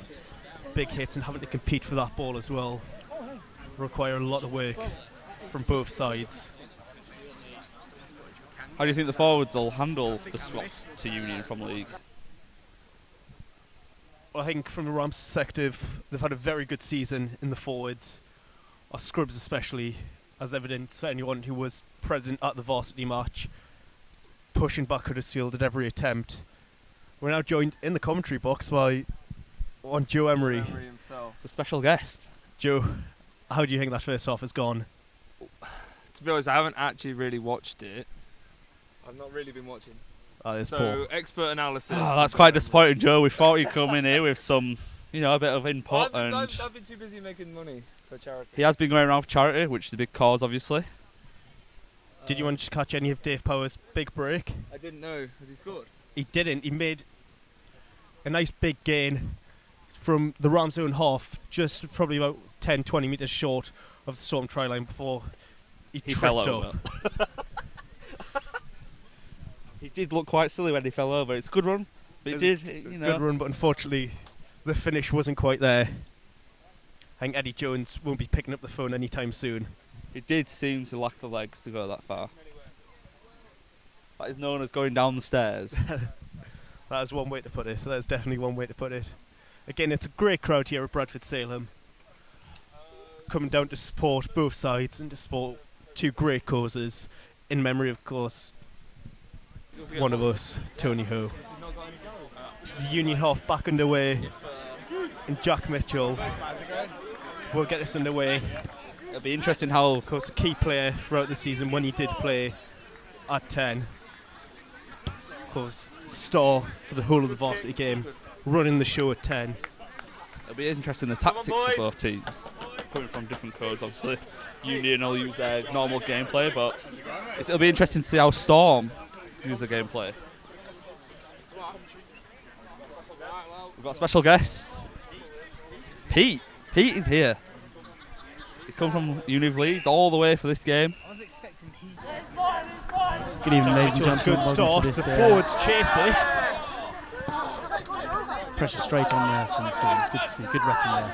[SPEAKER 4] Big hits and having to compete for that ball as well. Require a lot of work from both sides.
[SPEAKER 2] How do you think the forwards will handle the swap to Union from league?
[SPEAKER 4] Well, I think from the Rams' perspective, they've had a very good season in the forwards. Our scrubs especially, as evident to anyone who was present at the varsity match, pushing back Huddersfield at every attempt. We're now joined in the commentary box by one Joe Emery.
[SPEAKER 2] The special guest.
[SPEAKER 4] Joe, how do you think that first half has gone?
[SPEAKER 5] To be honest, I haven't actually really watched it. I've not really been watching.
[SPEAKER 4] Oh, it's
[SPEAKER 5] So,
[SPEAKER 4] poor.
[SPEAKER 5] expert analysis.
[SPEAKER 2] Oh, that's quite disappointing, Joe. We thought you'd come in here with some, a bit of input.
[SPEAKER 5] I've been too busy making money for charity.
[SPEAKER 2] He has been going around for charity, which is a big cause, obviously.
[SPEAKER 4] Did you want to catch any of Dave Power's big break?
[SPEAKER 5] I didn't know. Has he scored?
[SPEAKER 4] He didn't. He made a nice big gain from the Rams' own half, just probably about 10-20 metres short of the Storm try line before he tripped
[SPEAKER 2] fell
[SPEAKER 4] up.
[SPEAKER 2] over. He did look quite silly when he fell over. It's a good run, but
[SPEAKER 4] Good run, but unfortunately the finish wasn't quite there. I think Eddie Jones won't be picking up the phone anytime soon.
[SPEAKER 2] It did seem to lack the legs to go that far. That is known as going down the stairs.
[SPEAKER 4] That is one way to put it. That is definitely one way to put it. Again, it's a great crowd here at Bradford Salem, coming down to support both sides and to support two great causes, in memory, of course, one of us, Tony Ho. The Union half back underway, and Jack Mitchell will get us underway.
[SPEAKER 2] It'll be interesting how,
[SPEAKER 4] Of course, a key player throughout the season when he did play at 10. Of course, star for the whole of the varsity game, running the show at 10.
[SPEAKER 2] it'll be interesting the tactics of both teams, coming from different codes, obviously. Union will use their normal gameplay, but it'll be interesting to see how Storm use their gameplay. We've got a special guest, Pete. Pete is here. He's come from Uni of Leeds all the way for this game.
[SPEAKER 6] Good evening, ladies and gentlemen.
[SPEAKER 4] Good
[SPEAKER 6] Welcome
[SPEAKER 4] start.
[SPEAKER 6] to
[SPEAKER 4] The
[SPEAKER 6] this,
[SPEAKER 4] forwards chase it.
[SPEAKER 6] pressure straight on there from the Storm. It's good to see. Good reckon there.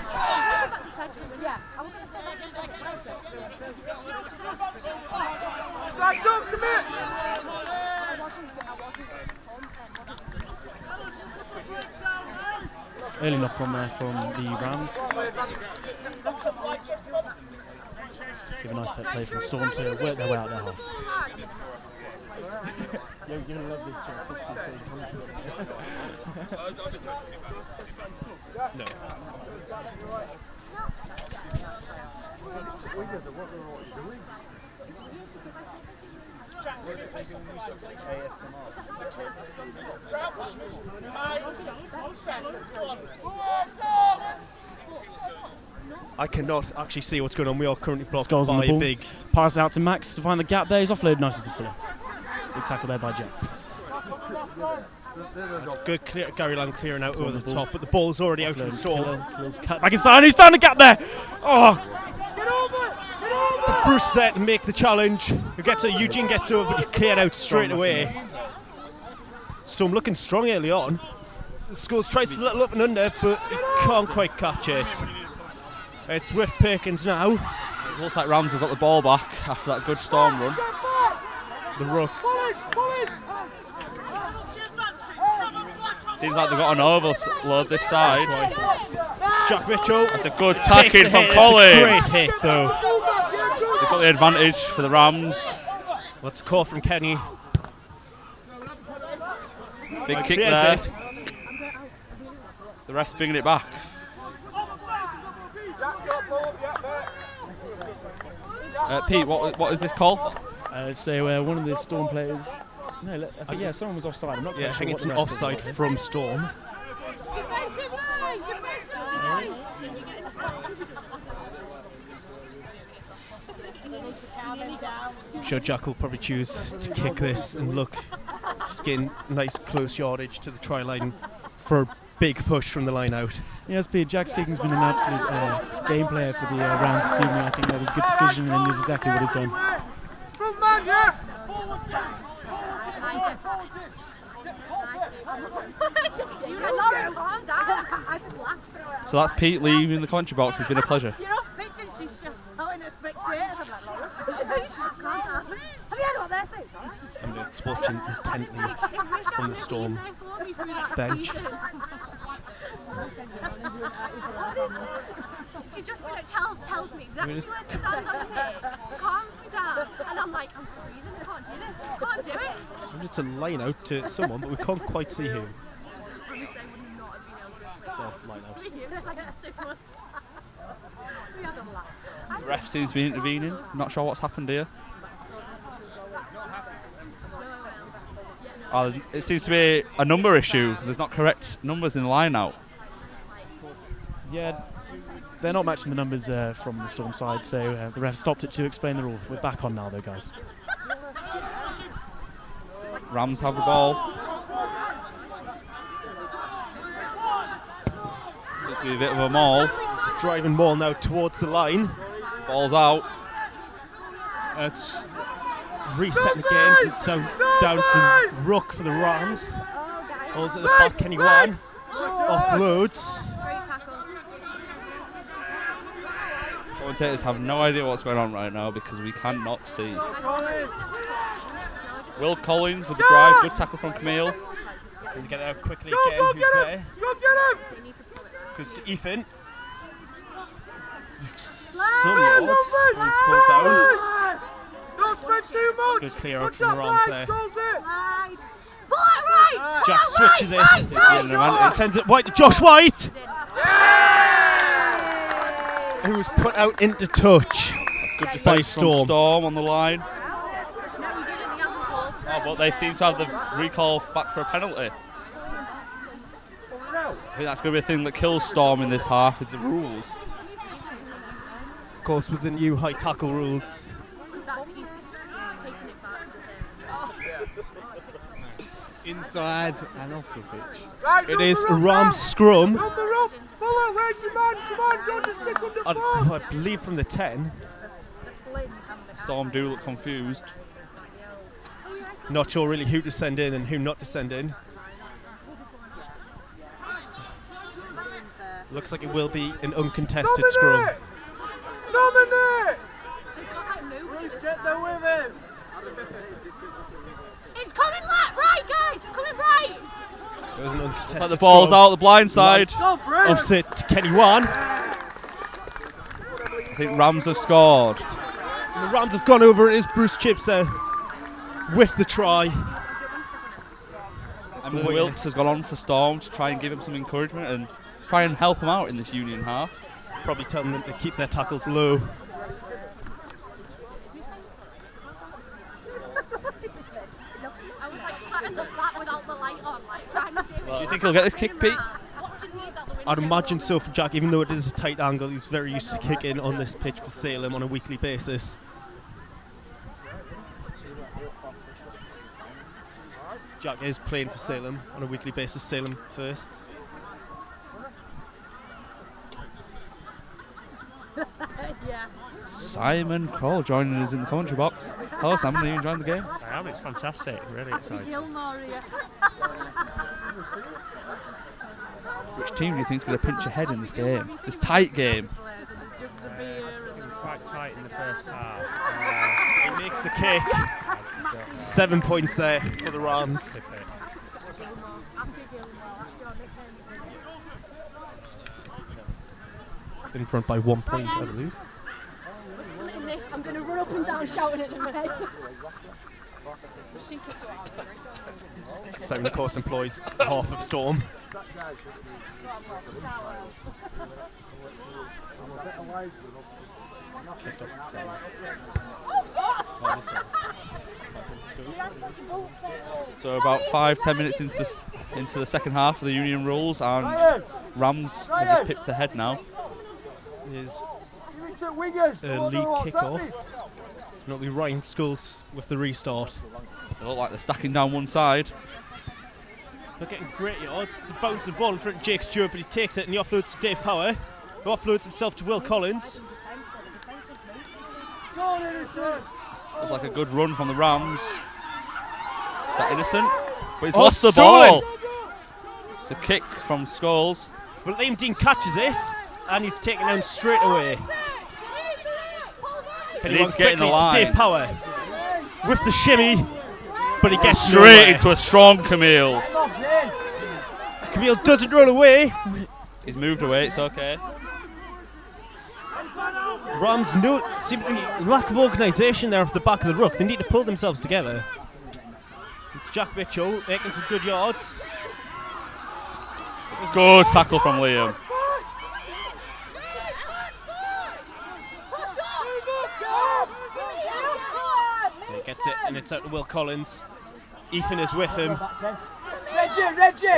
[SPEAKER 6] Early knock on there from the Rams. Give a nice set play from Storm to work their way out their half. You're going to love this 60-30
[SPEAKER 4] No. I cannot actually see what's going on. We are currently blocked
[SPEAKER 6] Skulls on
[SPEAKER 4] by
[SPEAKER 6] the
[SPEAKER 4] a
[SPEAKER 6] ball.
[SPEAKER 4] big.
[SPEAKER 6] Pass out to Max to find the gap there. He's offloaded nicely to Fuller. Big tackle there by Jack.
[SPEAKER 4] Good clear, Gary Lang clearing out over the top, but the ball's already out of the Storm.
[SPEAKER 6] Kills cut back inside. He's found a gap there. Oh,
[SPEAKER 4] Bruce there to make the challenge. Eugene gets over, but he's cleared out straight away. Storm looking strong early on. Scholes tries to little up and under, but he can't quite catch it. It's with Perkins now.
[SPEAKER 2] It looks like Rams have got the ball back after that good Storm run.
[SPEAKER 4] The ruck.
[SPEAKER 2] Seems like they've got an overload this side.
[SPEAKER 4] Jack Mitchell.
[SPEAKER 2] That's a good
[SPEAKER 4] takes
[SPEAKER 2] tackling
[SPEAKER 4] the
[SPEAKER 2] from
[SPEAKER 4] hit.
[SPEAKER 2] Colin.
[SPEAKER 4] It's a great hit though.
[SPEAKER 2] They've got the advantage for the Rams.
[SPEAKER 4] What's a call from Kenny?
[SPEAKER 2] Big kick
[SPEAKER 4] Here's
[SPEAKER 2] there.
[SPEAKER 4] it.
[SPEAKER 2] The ref's bringing it back. Pete, what is this call?
[SPEAKER 6] So one of the Storm players. No, I think, someone was offside. I'm not
[SPEAKER 4] Yeah, I
[SPEAKER 6] quite
[SPEAKER 4] think
[SPEAKER 6] sure
[SPEAKER 4] it's
[SPEAKER 6] what
[SPEAKER 4] an
[SPEAKER 6] the rest of it
[SPEAKER 4] offside
[SPEAKER 6] was.
[SPEAKER 4] from Storm. I'm sure Jack will probably choose to kick this and look, just getting nice close yardage to the try line for a big push from the line out.
[SPEAKER 6] Yes, Pete, Jack Stegan's been an absolute game player for the Rams this evening. I think that was a good decision and is exactly what he's done.
[SPEAKER 3] Front man, yeah!
[SPEAKER 2] So that's Pete leaving the commentary box. It's been a pleasure.
[SPEAKER 7] You're off pitch and she's shouting at spectators. I'm like, Laura, have you heard what they're saying?
[SPEAKER 4] And it's watching intently from the Storm bench.
[SPEAKER 7] She just tells me exactly where to stand on the pitch. Can't stand. And I'm like, I'm freezing. I can't do this. Can't do it.
[SPEAKER 4] So it's a line out to someone, but we can't quite see who.
[SPEAKER 7] They would not have been able to.
[SPEAKER 4] It's a line out.
[SPEAKER 7] It's like it's so much. We had a laugh.
[SPEAKER 2] The ref seems to be intervening. Not sure what's happened here. Oh, it seems to be a number issue. There's not correct numbers in the line out.
[SPEAKER 6] Yeah, they're not matching the numbers from the Storm side, so the ref stopped it to explain the rule. We're back on now, though, guys.
[SPEAKER 2] Rams have the ball. Seems to be a bit of a maul.
[SPEAKER 4] It's a driving maul now towards the line.
[SPEAKER 2] Ball's out.
[SPEAKER 4] It's resetting the game. It's down to Rook for the Rams. Ball's at the back. Kenny Wan offloads.
[SPEAKER 2] Commentators have no idea what's going on right now because we cannot see. Will Collins with the drive. Good tackle from Camille.
[SPEAKER 4] Can we get out quickly again? Who's there?
[SPEAKER 3] Go get him!
[SPEAKER 4] Goes to Ethan. Some yards. He's pulled down.
[SPEAKER 3] Don't spend too much!
[SPEAKER 4] Good clear out from the Rams there.
[SPEAKER 7] Pull it right!
[SPEAKER 4] Jack switches it.
[SPEAKER 2] Taking an advantage.
[SPEAKER 4] Sends it White to Josh White. Who was put out into touch.
[SPEAKER 2] Good
[SPEAKER 4] By
[SPEAKER 2] defence from
[SPEAKER 4] Storm.
[SPEAKER 2] Storm on the line.
[SPEAKER 7] No, he didn't. He hasn't called.
[SPEAKER 2] Oh, but they seem to have the recall back for a penalty. I think that's going to be a thing that kills Storm in this half with the rules.
[SPEAKER 4] Of course, with the new high tackle rules.
[SPEAKER 8] Inside and off the pitch.
[SPEAKER 3] Right,
[SPEAKER 4] It is a Rams scrum.
[SPEAKER 3] Number up! Fuller, where's your man? Come on, don't just stick under
[SPEAKER 4] I believe from the 10.
[SPEAKER 2] Storm do look confused.
[SPEAKER 4] Not sure really who to send in and who not to send in. Looks like it will be an uncontested scrum.
[SPEAKER 3] Dominate!
[SPEAKER 7] It's
[SPEAKER 3] Get there with him!
[SPEAKER 7] coming left, right, guys! Coming right!
[SPEAKER 4] It was an uncontested
[SPEAKER 2] But the ball's
[SPEAKER 4] scrum.
[SPEAKER 2] out the blind side.
[SPEAKER 3] Go, Bruce!
[SPEAKER 4] Offset to Kenny Wan.
[SPEAKER 2] I think Rams have scored.
[SPEAKER 4] And the Rams have gone over. It is Bruce Chips there with the try.
[SPEAKER 2] And Wilkes has gone on for Storm to try and give him some encouragement and try and help him out in this Union half.
[SPEAKER 4] Probably telling them to keep their tackles low.
[SPEAKER 7] I was like sat in the flat without the light on, like trying to do it.
[SPEAKER 2] Do you think he'll get this kick, Pete?
[SPEAKER 7] Watching these out the window.
[SPEAKER 4] I'd imagine so for Jack, even though it is a tight angle, he's very used to kicking on this pitch for Salem on a weekly basis. Jack is playing for Salem on a weekly basis, Salem first.
[SPEAKER 7] Yeah.
[SPEAKER 2] Simon Kroll joining us in the commentary box. Hello, Simon. Are you enjoying the game?
[SPEAKER 9] I am, it's fantastic, really exciting.
[SPEAKER 7] Gilmore here.
[SPEAKER 2] Which team do you think is going to pinch ahead in this game? This tight game.
[SPEAKER 6] Quite tight in the first half.
[SPEAKER 4] He makes the kick. 7 points there for the Rams. In front by 1 point, I believe.
[SPEAKER 7] We're splitting this. I'm going to run up and down shouting at them, mate. She's so sweet.
[SPEAKER 4] Simon, of course, employs half of Storm. Kicked off the side. Oh, this side.
[SPEAKER 2] So about 5-10 minutes into the second half of the Union rules, and Rams have just pipped ahead now.
[SPEAKER 4] His league kickoff. And it'll be Ryan Skulls with the restart.
[SPEAKER 2] They look like they're stacking down one side.
[SPEAKER 4] They're getting great yards. It's a bouncing ball in front of Jake Stewart, but he takes it and he offloads to Dave Power, who offloads himself to Will Collins.
[SPEAKER 2] Looks like a good run from the Rams. Is that Innocent? But he's
[SPEAKER 4] Oh,
[SPEAKER 2] lost the
[SPEAKER 4] stolen!
[SPEAKER 2] ball. It's a kick from Scholes.
[SPEAKER 4] But Liam Dean catches it and he's taken down straight away.
[SPEAKER 2] He needs to get in the line.
[SPEAKER 4] Dave Power with the shimmy, but he gets
[SPEAKER 2] Straight
[SPEAKER 4] nowhere.
[SPEAKER 2] into a strong Camille.
[SPEAKER 4] Camille doesn't run away.
[SPEAKER 2] He's moved away, it's okay.
[SPEAKER 4] Rams seem to be lack of organisation there off the back of the ruck. They need to pull themselves together. It's Jack Mitchell making some good yards.
[SPEAKER 2] Good tackle from Liam.
[SPEAKER 4] He gets it and it's out to Will Collins. Ethan is with him.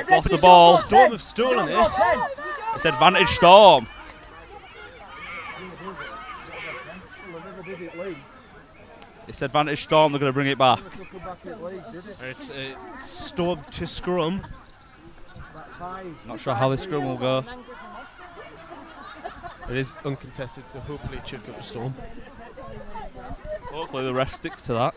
[SPEAKER 2] Lost the ball.
[SPEAKER 4] Storm have stolen this.
[SPEAKER 2] It's advantage Storm. It's advantage Storm, they're going to bring it back.
[SPEAKER 4] It's Storm to scrum.
[SPEAKER 2] Not sure how this scrum will go.
[SPEAKER 4] It is uncontested, so hopefully it should go to Storm.
[SPEAKER 2] Hopefully the ref sticks to that.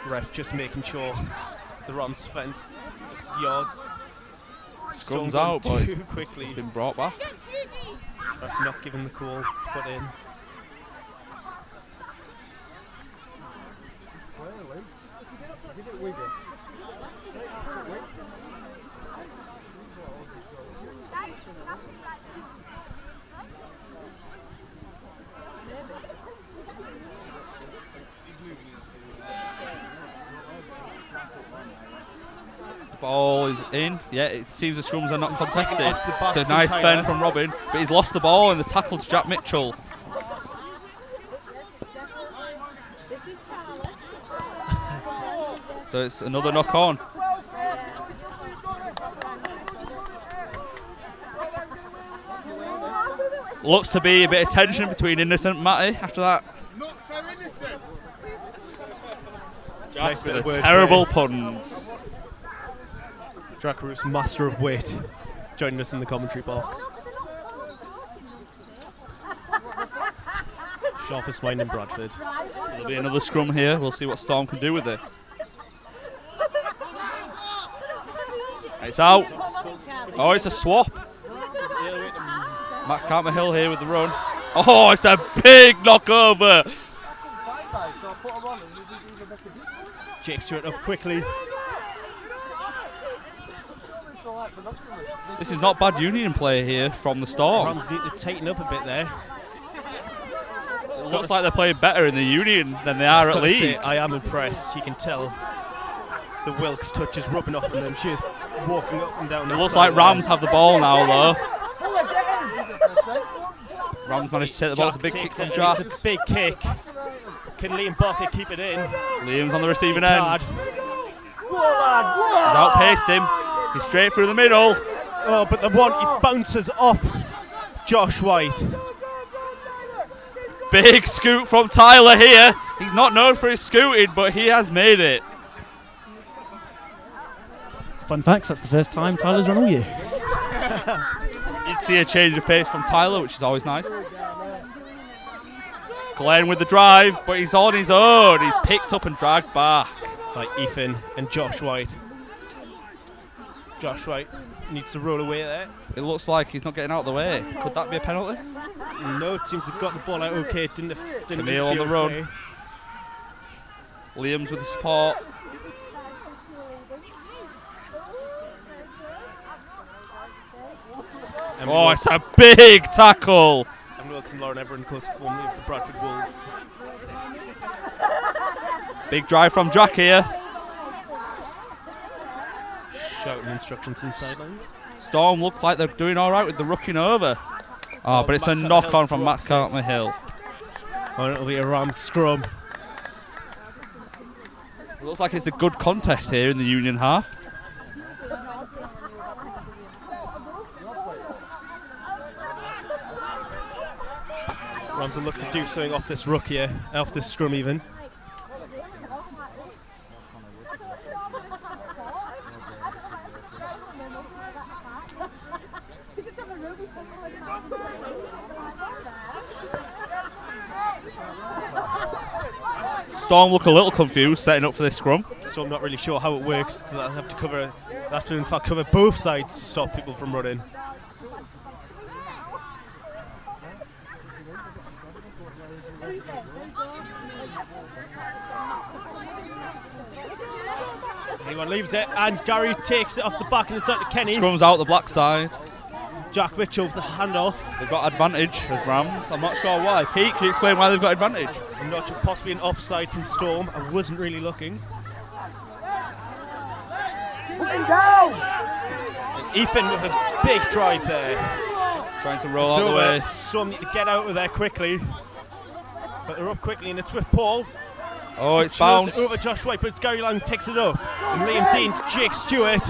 [SPEAKER 4] Ref just making sure the Rams defence gets yards.
[SPEAKER 2] Scrum's
[SPEAKER 4] Storm
[SPEAKER 2] out,
[SPEAKER 4] gone
[SPEAKER 2] but
[SPEAKER 4] too
[SPEAKER 2] it's
[SPEAKER 4] quickly.
[SPEAKER 2] been brought back.
[SPEAKER 4] Ref not given the call to put in.
[SPEAKER 2] Ball is in. Yeah, it seems the scrums are not contested.
[SPEAKER 4] off the back
[SPEAKER 2] It's a
[SPEAKER 4] from
[SPEAKER 2] nice
[SPEAKER 4] Tyler.
[SPEAKER 2] fend from Robin, but he's lost the ball in the tackle to Jack Mitchell. So it's another knock on. Looks to be a bit of tension between Innocent and Matty after that.
[SPEAKER 4] Nice bit of
[SPEAKER 2] With
[SPEAKER 4] wordplay.
[SPEAKER 2] terrible puns.
[SPEAKER 4] Jack Roos, master of wit, joining us in the commentary box. Sharpest mind in Bradford.
[SPEAKER 2] So there'll be another scrum here. We'll see what Storm can do with this. It's out. Oh, it's a swap. Max Cartmer-Hill here with the run. Oh, it's a big knockover.
[SPEAKER 4] Jake Stewart up quickly.
[SPEAKER 2] This is not bad Union play here from the Storm.
[SPEAKER 4] Rams need to tighten up a bit there.
[SPEAKER 2] It looks like they're playing better in the Union than they are at
[SPEAKER 4] Gotta say,
[SPEAKER 2] League.
[SPEAKER 4] I am impressed. You can tell the Wilkes touch is rubbing off on them. She is walking up and down.
[SPEAKER 2] It
[SPEAKER 4] that
[SPEAKER 2] looks
[SPEAKER 4] side
[SPEAKER 2] like Rams
[SPEAKER 4] line.
[SPEAKER 2] have the ball now, though. Rams managed to take the ball. It's a big kick
[SPEAKER 4] takes
[SPEAKER 2] from
[SPEAKER 4] it,
[SPEAKER 2] Jack.
[SPEAKER 4] and it's a big kick. Can Liam Barker keep it in?
[SPEAKER 2] Liam's on the receiving end.
[SPEAKER 4] Card.
[SPEAKER 2] He's outpaced him. He's straight through the middle.
[SPEAKER 4] Oh, but the one, he bounces off Josh White.
[SPEAKER 2] Big scoot from Tyler here. He's not known for his scooting, but he has made it.
[SPEAKER 6] Fun facts, that's the first time Tyler's run all year.
[SPEAKER 2] You'd see a change of pace from Tyler, which is always nice. Glenn with the drive, but he's on his own. He's picked up and dragged back.
[SPEAKER 4] By Ethan and Josh White. Josh White needs to roll away there.
[SPEAKER 2] It looks like he's not getting out of the way. Could that be a penalty?
[SPEAKER 4] No, it seems to have got the ball out okay. It didn't
[SPEAKER 2] Camille on the run.
[SPEAKER 4] okay.
[SPEAKER 2] Liam's with the support. Oh, it's a big tackle.
[SPEAKER 4] Emily Wilkes and Lauren Everett, close formerly of the Bradford Wolves.
[SPEAKER 2] Big drive from Jack here.
[SPEAKER 4] Shouting instructions in sidelines.
[SPEAKER 2] Storm look like they're doing all right with the rooking over. Oh, but it's a knock on from Max Cartman Hill.
[SPEAKER 4] Oh, it'll be a Rams scrum.
[SPEAKER 2] It looks like it's a good contest here in the Union half.
[SPEAKER 4] Rams will look to do something off this ruck here, off this scrum even.
[SPEAKER 2] Storm look a little confused setting up for this scrum.
[SPEAKER 4] So I'm not really sure how it works. So they'll have to cover, they'll have to in fact cover both sides to stop people from running. Anyone leaves it, and Gary takes it off the back and it's out to Kenny.
[SPEAKER 2] Scrum's out the black side.
[SPEAKER 4] Jack Mitchell with the handoff.
[SPEAKER 2] They've got advantage as Rams. I'm not sure why. Pete, can you explain why they've got advantage?
[SPEAKER 4] I'm not sure, possibly an offside from Storm. I wasn't really looking.
[SPEAKER 3] Down!
[SPEAKER 4] And Ethan with a big drive there.
[SPEAKER 2] Trying to roll out the way.
[SPEAKER 4] Storm need to get out of there quickly. But they're up quickly and it's with Paul.
[SPEAKER 2] Oh, it's
[SPEAKER 4] Throws
[SPEAKER 2] bounced.
[SPEAKER 4] it over Josh White, but Gary Lang picks it up. And Liam Dean to Jake Stewart.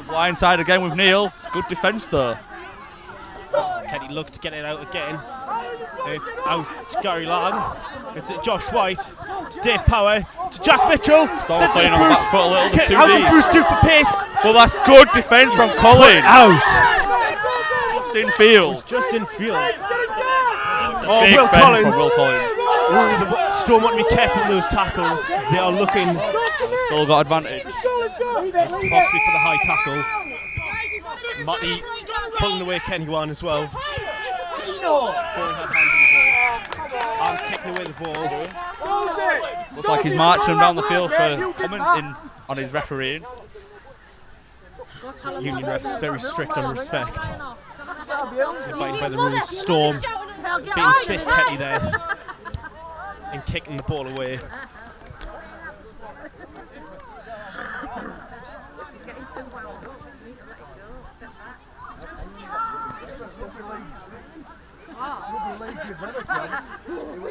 [SPEAKER 2] Blindside again with Neil. It's good defence though.
[SPEAKER 4] Kenny looked to get it out again. It's out to Gary Lang. It's Josh White. To Dave Power. To Jack Mitchell.
[SPEAKER 2] Storm
[SPEAKER 4] Sends it
[SPEAKER 2] playing
[SPEAKER 4] to
[SPEAKER 2] on the
[SPEAKER 4] Bruce.
[SPEAKER 2] back foot a little bit too
[SPEAKER 4] How can
[SPEAKER 2] deep.
[SPEAKER 4] Bruce do for pace?
[SPEAKER 2] Well, that's good defence from Colin.
[SPEAKER 4] Out.
[SPEAKER 2] Just in field.
[SPEAKER 4] Just in field. Oh,
[SPEAKER 2] Big
[SPEAKER 4] Will
[SPEAKER 2] bend
[SPEAKER 4] Collins.
[SPEAKER 2] from Will Collins.
[SPEAKER 4] Storm want to be careful of those tackles. They are looking
[SPEAKER 2] Still got advantage.
[SPEAKER 4] possibly for the high tackle. Matty pulling away Kenny one as well. Throwing her hand in the ball. And kicking away the ball.
[SPEAKER 2] Looks like he's marching him down the field for commenting on his refereeing.
[SPEAKER 4] Union refs very strict on respect. They're abiding by the rules. Storm being a bit petty there and kicking the ball away.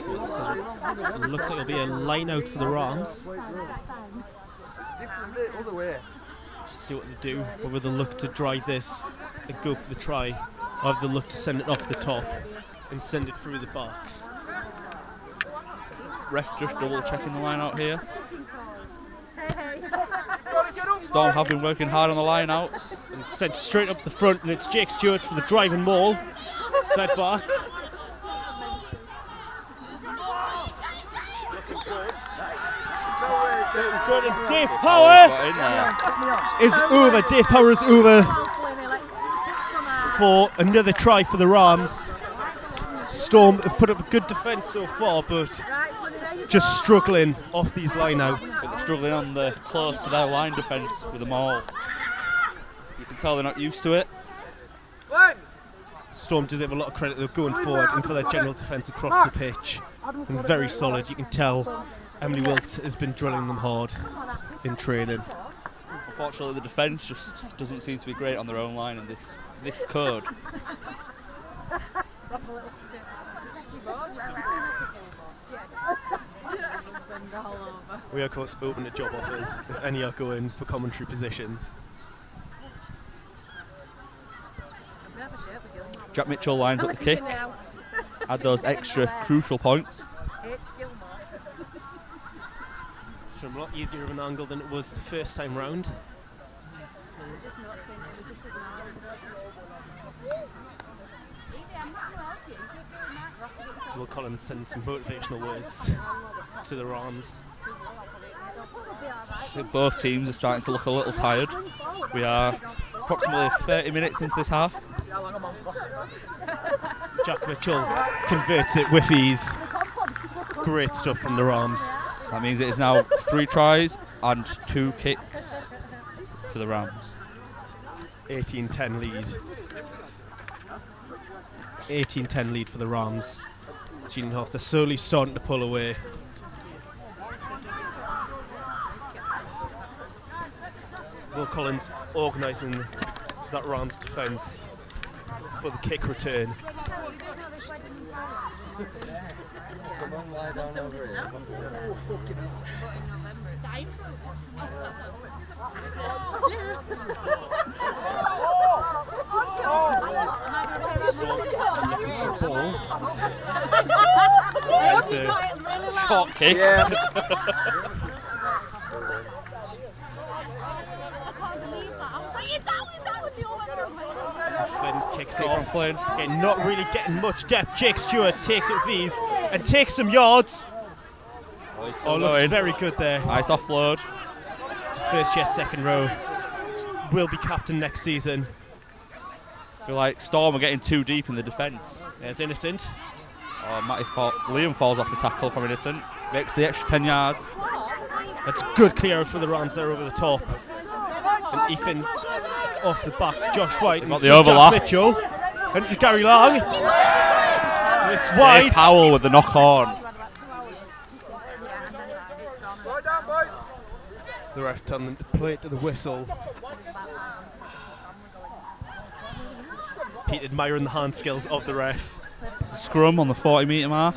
[SPEAKER 4] It looks like it'll be a line out for the Rams. Just see what they do. Whether they'll look to drive this and go for the try, or if they'll look to send it off the top and send it through the box.
[SPEAKER 2] Ref just double checking the line out here. Storm have been working hard on the line outs.
[SPEAKER 4] And sent straight up the front, and it's Jake Stewart for the driving maul. It's fed back. Good, and Dave Power
[SPEAKER 2] Got in there.
[SPEAKER 4] is over. Dave Power is over for another try for the Rams. Storm have put up a good defence so far, but just struggling off these line-outs.
[SPEAKER 2] But they're struggling on the close to their line defence with them all. You can tell they're not used to it.
[SPEAKER 4] Storm deserve a lot of credit. They're going forward and for their general defence across the pitch. And very solid. You can tell Emily Wilkes has been drilling them hard in training.
[SPEAKER 2] Unfortunately, the defence just doesn't seem to be great on their own line in this code.
[SPEAKER 4] We are, of course, open to job offers if any are going for commentary positions.
[SPEAKER 2] Jack Mitchell lines up the kick. Add those extra crucial points.
[SPEAKER 4] It's a lot easier of an angle than it was the first time round. Will Collins send some motivational words to the Rams?
[SPEAKER 2] I think both teams are starting to look a little tired. We are approximately 30 minutes into this half.
[SPEAKER 4] Jack Mitchell converts it with ease. Great stuff from the Rams.
[SPEAKER 2] That means it is now 3 tries and 2 kicks to the Rams.
[SPEAKER 4] 18-10 lead. 18-10 lead for the Rams. Union they're slowly starting to pull away. Will Collins organising that Rams defence for the kick return.
[SPEAKER 8] Come on, lie down over here. Oh, fucking
[SPEAKER 2] Short kick.
[SPEAKER 7] I can't believe that. I was like, it's out with the all
[SPEAKER 4] Flynn kicks off. Flynn. Again, not really getting much depth. Jake Stewart takes it with ease and takes some yards. Oh, looks very good there.
[SPEAKER 2] Nice offload.
[SPEAKER 4] First chest, second row. Will be captain next season.
[SPEAKER 2] I feel like Storm are getting too deep in the defence.
[SPEAKER 4] There's Innocent.
[SPEAKER 2] Oh, Liam falls off the tackle from Innocent. Makes the extra 10 yards.
[SPEAKER 4] That's good clear for the Rams there over the top. And Ethan off the back to Josh White. And
[SPEAKER 2] got the overlap.
[SPEAKER 4] Jack Mitchell. And to Gary Long. It's wide.
[SPEAKER 2] Dave Powell with the knock on.
[SPEAKER 4] The ref telling them to play it to the whistle. Pete admiring the hand skills of the ref.
[SPEAKER 2] Scrum on the 40-metre mark.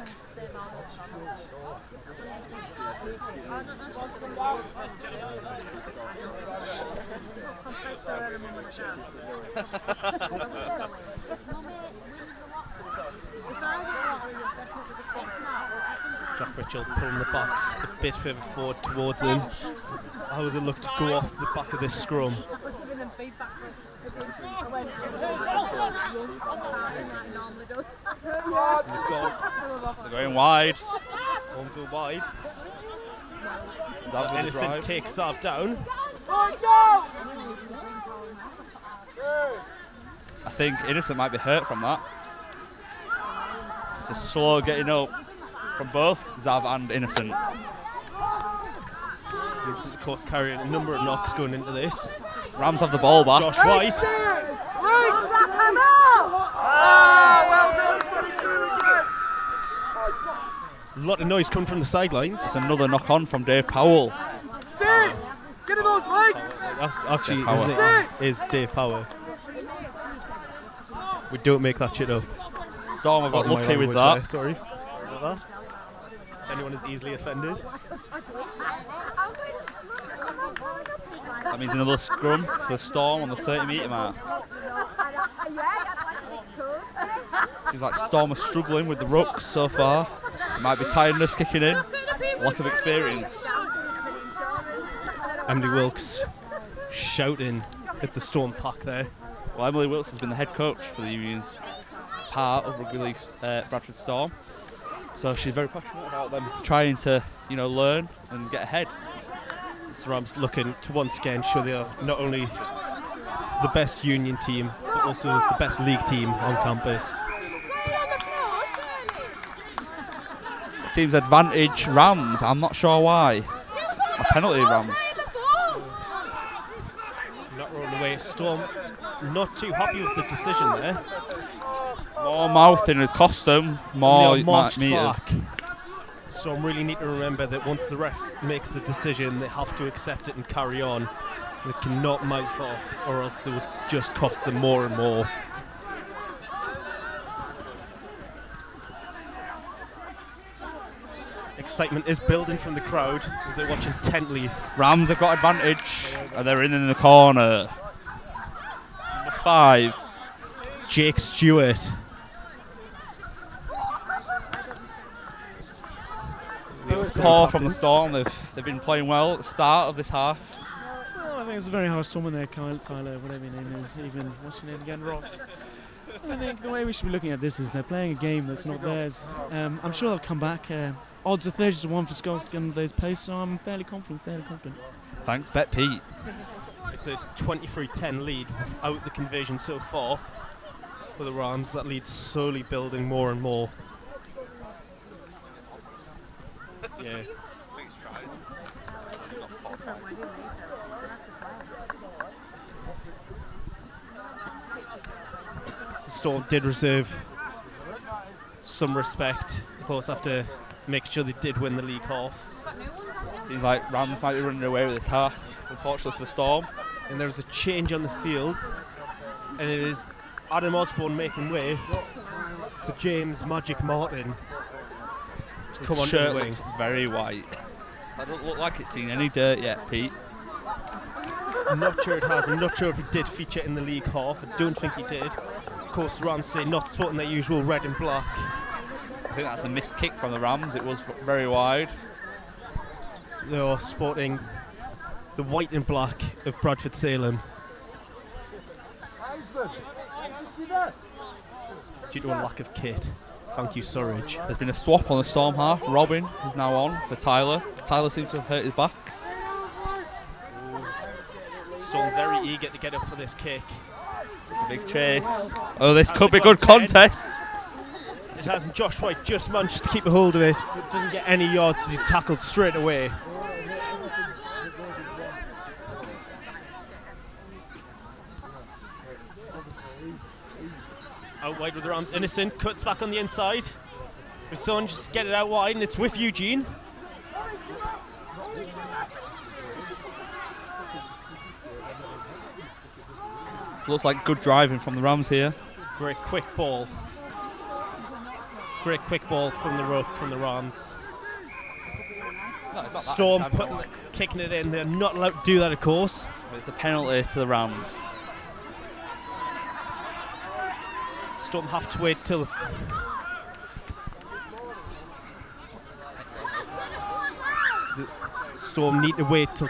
[SPEAKER 4] Jack Mitchell pulling the box a bit further forward towards him. How would they look to go off the back of this scrum?
[SPEAKER 2] They're going wide.
[SPEAKER 4] Won't go wide.
[SPEAKER 2] Innocent
[SPEAKER 4] Innocent takes Sav down.
[SPEAKER 2] I think Innocent might be hurt from that. It's a slow getting up from both Zav and Innocent.
[SPEAKER 4] Innocent, of course, carrying a number of knocks going into this.
[SPEAKER 2] Rams have the ball back.
[SPEAKER 4] Josh White. A lot of noise coming from the sidelines.
[SPEAKER 2] It's another knock on from Dave Powell.
[SPEAKER 4] Actually,
[SPEAKER 2] Dave
[SPEAKER 4] is Dave Power. We don't make that shit up.
[SPEAKER 2] Storm have got
[SPEAKER 4] Pardon my
[SPEAKER 2] lucky with
[SPEAKER 4] language
[SPEAKER 2] that.
[SPEAKER 4] there, sorry about that. If anyone is easily offended.
[SPEAKER 2] That means another scrum for Storm on the 30-metre mark. Seems like Storm are struggling with the rucks so far. Might be tiredness kicking in. Lack of experience.
[SPEAKER 4] Emily Wilkes shouting at the Storm pack there.
[SPEAKER 2] Well, Emily Wilkes has been the head coach for the Union's part of Rugby League Bradford Storm. So she's very passionate about them trying to, learn and get ahead.
[SPEAKER 4] The Rams looking to once again show they are not only the best Union team, but also the best league team on campus.
[SPEAKER 2] It seems advantage Rams. I'm not sure why. A penalty Rams.
[SPEAKER 4] Not rolling away. Storm not too happy with the decision there.
[SPEAKER 2] More mouthing has cost them more
[SPEAKER 4] marched
[SPEAKER 2] meters.
[SPEAKER 4] back. Storm really need to remember that once the ref makes the decision, they have to accept it and carry on. They cannot mouth off, or else it would just cost them more and more. Excitement is building from the crowd as they watch intently.
[SPEAKER 2] Rams have got advantage, and they're in the corner. Number 5.
[SPEAKER 4] Jake Stewart.
[SPEAKER 2] Poor from the Storm. They've been playing well at the start of this half.
[SPEAKER 6] Well, I think it's a very harsh tournament there, Tyler, whatever your name is. Even what's your name again, Ross? I think the way we should be looking at this is they're playing a game that's not theirs. I'm sure they'll come back. Odds are 30-1 for Scots to get into those posts, so I'm fairly confident.
[SPEAKER 2] Thanks, Bet Pete.
[SPEAKER 4] It's a 23-10 lead without the conversion so far for the Rams. That lead's slowly building more and more. Yeah. The Storm did reserve some respect, of course, after making sure they did win the league half.
[SPEAKER 2] Seems like Rams might be running away with this half, unfortunately for the Storm.
[SPEAKER 4] And there was a change on the field, and it is Adam Osborne making way for James Magic Martin to come on
[SPEAKER 2] shirt
[SPEAKER 4] the wing.
[SPEAKER 2] looks very white. That doesn't look like it's seen any dirt yet, Pete.
[SPEAKER 4] I'm not sure it has. I'm not sure if it did feature in the league half. I don't think he did. Of course, the Rams say not sporting their usual red and black.
[SPEAKER 2] I think that's a missed kick from the Rams. It was very wide.
[SPEAKER 4] They are sporting the white and black of Bradford Salem. Due to a lack of kit. Thank you, Surridge.
[SPEAKER 2] There's been a swap on the Storm half. Robin is now on for Tyler. Tyler seems to have hurt his back.
[SPEAKER 4] Storm very eager to get up for this kick.
[SPEAKER 2] It's a big chase. Oh, this could be a good contest.
[SPEAKER 4] It hasn't. Josh White just managed to keep a hold of it, but doesn't get any yards as he's tackled straight away. Out wide with the Rams. Innocent cuts back on the inside. His son just get it out wide, and it's with Eugene.
[SPEAKER 2] Looks like good driving from the Rams here.
[SPEAKER 4] Great quick ball. Great quick ball from the Rams. Storm kicking it in. They're not allowed to do that, of course.
[SPEAKER 2] It's a penalty to the Rams.
[SPEAKER 4] Storm have to wait till the Storm need to wait till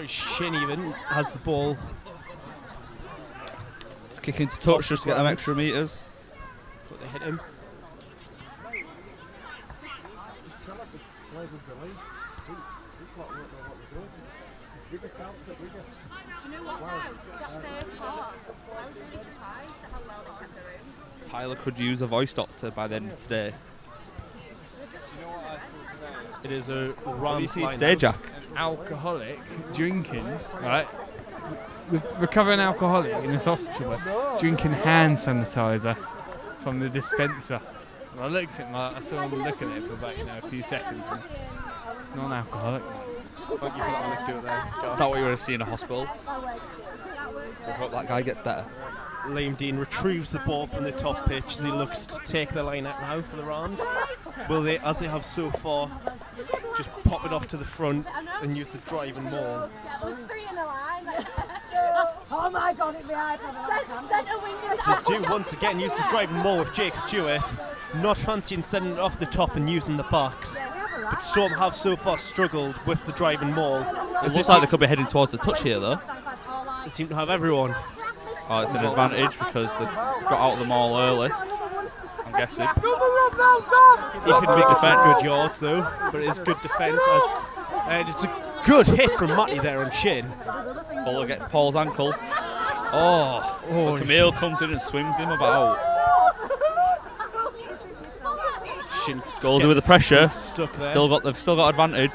[SPEAKER 4] Shin even has the ball.
[SPEAKER 2] It's kicking to touch just to get them extra metres.
[SPEAKER 4] But they hit him.
[SPEAKER 7] Do you know what though? That first half, I was really surprised at how well they kept their own.
[SPEAKER 2] Tyler could use a voice doctor by the end of today.
[SPEAKER 4] It is a
[SPEAKER 2] What do you
[SPEAKER 4] Rams
[SPEAKER 2] see
[SPEAKER 4] line
[SPEAKER 2] today,
[SPEAKER 4] out.
[SPEAKER 2] Jack?
[SPEAKER 9] Alcoholic drinking, right? The recovering alcoholic in this hospital drinking hand sanitizer from the dispenser. And I looked at him, I saw him looking at it for about a few seconds. And it's non-alcoholic.
[SPEAKER 4] Thank you for that anecdote there, John.
[SPEAKER 2] Is that what you want to see in a hospital? We hope that guy gets better.
[SPEAKER 4] Liam Dean retrieves the ball from the top pitch as he looks to take the line out now for the Rams. Will they, as they have so far, just pop it off to the front and use the drive and maul?
[SPEAKER 7] There was 3 in a line. Oh my god, it behind. Centre wing is
[SPEAKER 4] They do once again use the drive and maul with Jake Stewart, not fancying sending it off the top and using the backs. But Storm have so far struggled with the drive and maul.
[SPEAKER 2] It looks like they could be heading towards the touch here though.
[SPEAKER 4] They seem to have everyone.
[SPEAKER 2] Oh, it's an advantage because they've got out of the mall early, I'm guessing.
[SPEAKER 4] He can make some good yards though, but it is good defence as it's a good hit from Matty there on Shin.
[SPEAKER 2] Fuller gets Paul's ankle. Oh, Camille comes in and swings him about.
[SPEAKER 4] Shin
[SPEAKER 2] Skulls with the pressure.
[SPEAKER 4] Stuck there.
[SPEAKER 2] They've still got advantage.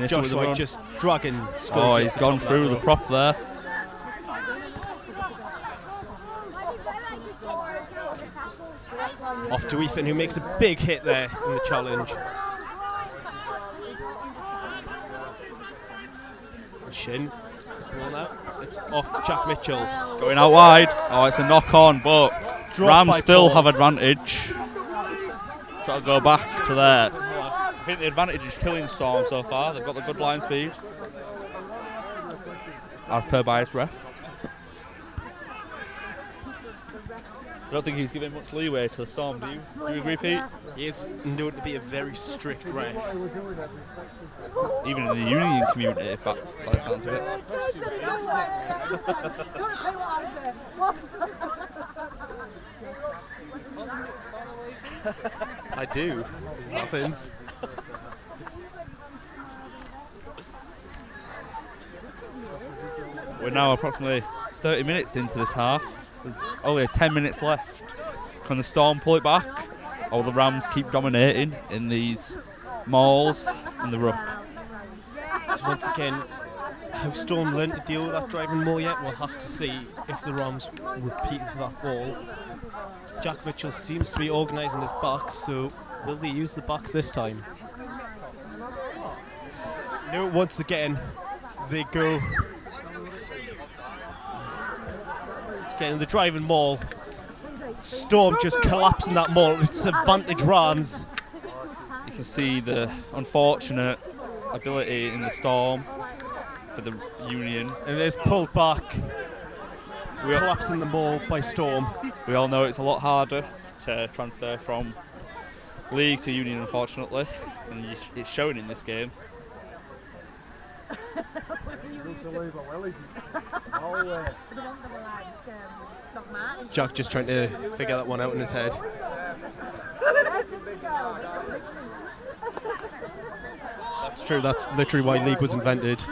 [SPEAKER 4] Josh White just dragging Skulls.
[SPEAKER 2] Oh, he's gone through the prop there.
[SPEAKER 4] Off to Ethan, who makes a big hit there in the challenge. Shin, ball out. It's off to Jack Mitchell.
[SPEAKER 2] Going out wide. Oh, it's a knock on, but
[SPEAKER 4] Dropped
[SPEAKER 2] Rams
[SPEAKER 4] by
[SPEAKER 2] still
[SPEAKER 4] Paul.
[SPEAKER 2] have advantage. So I'll go back to there. I think the advantage is killing Storm so far. They've got the good line speed, as per bias ref. I don't think he's giving much leeway to the Storm, do you? Do you agree, Pete?
[SPEAKER 4] He is known to be a very strict ref.
[SPEAKER 2] Even in the Union community, if that, by the sounds of it.
[SPEAKER 4] I do. It happens.
[SPEAKER 2] We're now approximately 30 minutes into this half. There's only 10 minutes left. Can the Storm pull it back? Or the Rams keep dominating in these mauls and the ruck?
[SPEAKER 4] Once again, have Storm learned to deal with that driving more yet? We'll have to see if the Rams repeat that ball. Jack Mitchell seems to be organising his backs, so will they use the backs this time? No, once again, they go. It's getting the driving maul. Storm just collapsing that maul. It's advantage Rams.
[SPEAKER 2] You can see the unfortunate ability in the Storm for the Union.
[SPEAKER 4] And it is pulled back. Collapsing the maul by Storm.
[SPEAKER 2] We all know it's a lot harder to transfer from League to Union, unfortunately, and it's showing in this game.
[SPEAKER 4] Jack just trying to figure that one out in his head. That's true, that's literally why League was invented.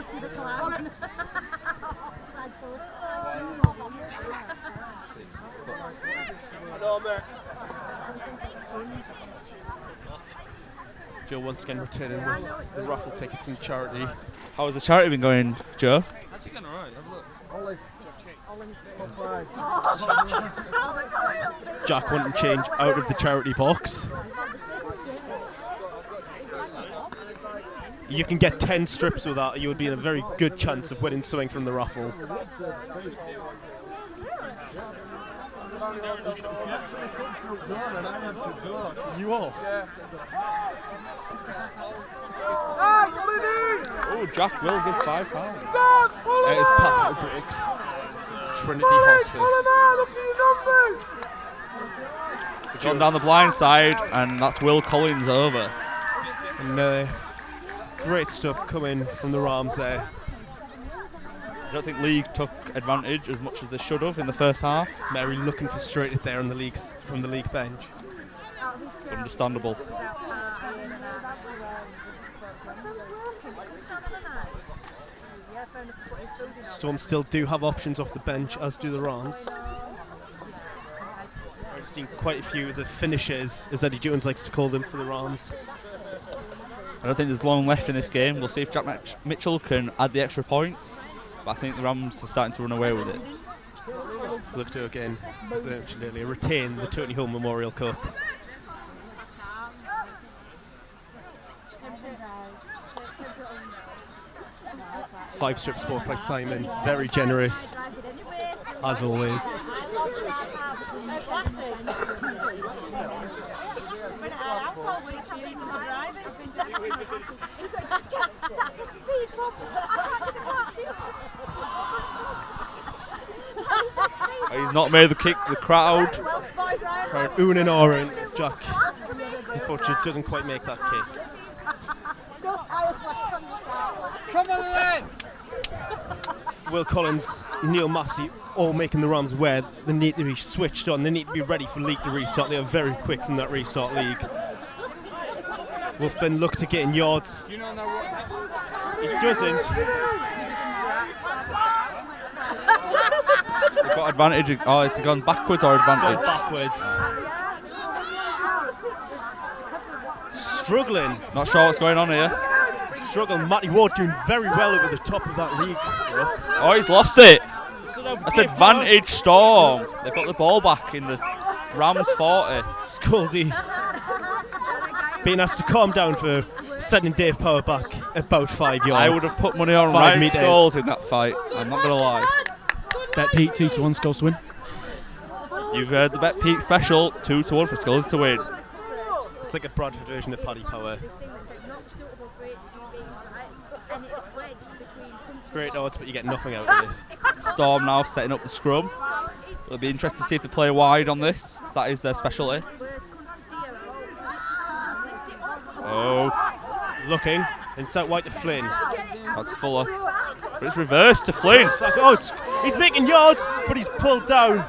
[SPEAKER 4] Joe once again returning with the raffle tickets and charity.
[SPEAKER 2] How has the charity been going, Joe?
[SPEAKER 5] Actually going alright, have a look.
[SPEAKER 4] Jack wanting change out of the charity box. You can get 10 strips with that, you would be in a very good chance of winning something from the raffle. You are?
[SPEAKER 2] Oh, Jack will give £5.
[SPEAKER 4] It is Pat Briggs, Trinity Hospice.
[SPEAKER 2] Gone down the blind side, and that's Will Collins over.
[SPEAKER 4] And great stuff coming from the Rams there.
[SPEAKER 2] I don't think League took advantage as much as they should have in the first half.
[SPEAKER 4] Mary looking frustrated there on the leagues from the league bench.
[SPEAKER 2] Understandable.
[SPEAKER 4] Storm still do have options off the bench, as do the Rams. I've seen quite a few of the finishers, as Eddie Jones likes to call them, for the Rams.
[SPEAKER 2] I don't think there's long left in this game. We'll see if Jack Mitchell can add the extra points, but I think the Rams are starting to run away with it.
[SPEAKER 4] Look to again, as I mentioned earlier, retain the Tony Hall Memorial Cup. Five strips bought by Simon, very generous, as always.
[SPEAKER 2] He's not made the kick, the crowd.
[SPEAKER 4] Crowd oohing and ahhing as Jack, unfortunately, doesn't quite make that kick.
[SPEAKER 3] Come on, lads!
[SPEAKER 4] Will Collins, Neil Massey, all making the Rams aware they need to be switched on. They need to be ready for League to restart. They are very quick from that restart League. Will Finn look to get in yards?
[SPEAKER 5] Do you not know what?
[SPEAKER 4] He doesn't.
[SPEAKER 2] They've got advantage. Oh, it's gone backwards or advantage?
[SPEAKER 4] Gone backwards. Struggling.
[SPEAKER 2] Not sure what's going on here.
[SPEAKER 4] Struggling. Matty Ward doing very well over the top of that League.
[SPEAKER 2] Oh, he's lost it. That's advantage Storm. They've got the ball back in the Rams 40.
[SPEAKER 4] Scorsy being asked to calm down for sending Dave Power back about 5 yards.
[SPEAKER 2] I would have put money on
[SPEAKER 4] 5
[SPEAKER 2] Ryan
[SPEAKER 4] metres.
[SPEAKER 2] Scholes in that fight. I'm not gonna lie.
[SPEAKER 6] Bet Pete 2-1 Skulls to win.
[SPEAKER 2] You've heard the Bet Peak special, 2-1 for Skulls to win.
[SPEAKER 4] It's like a Bradford version of Paddy Power. Great odds, but you get nothing out of it.
[SPEAKER 2] Storm now setting up the scrum. It'll be interesting to see if they play wide on this. That is their specialty. Oh,
[SPEAKER 4] Looking, inside wide to Flynn.
[SPEAKER 2] that's Fuller. But it's reversed to Flynn.
[SPEAKER 4] Oh, he's making yards, but he's pulled down.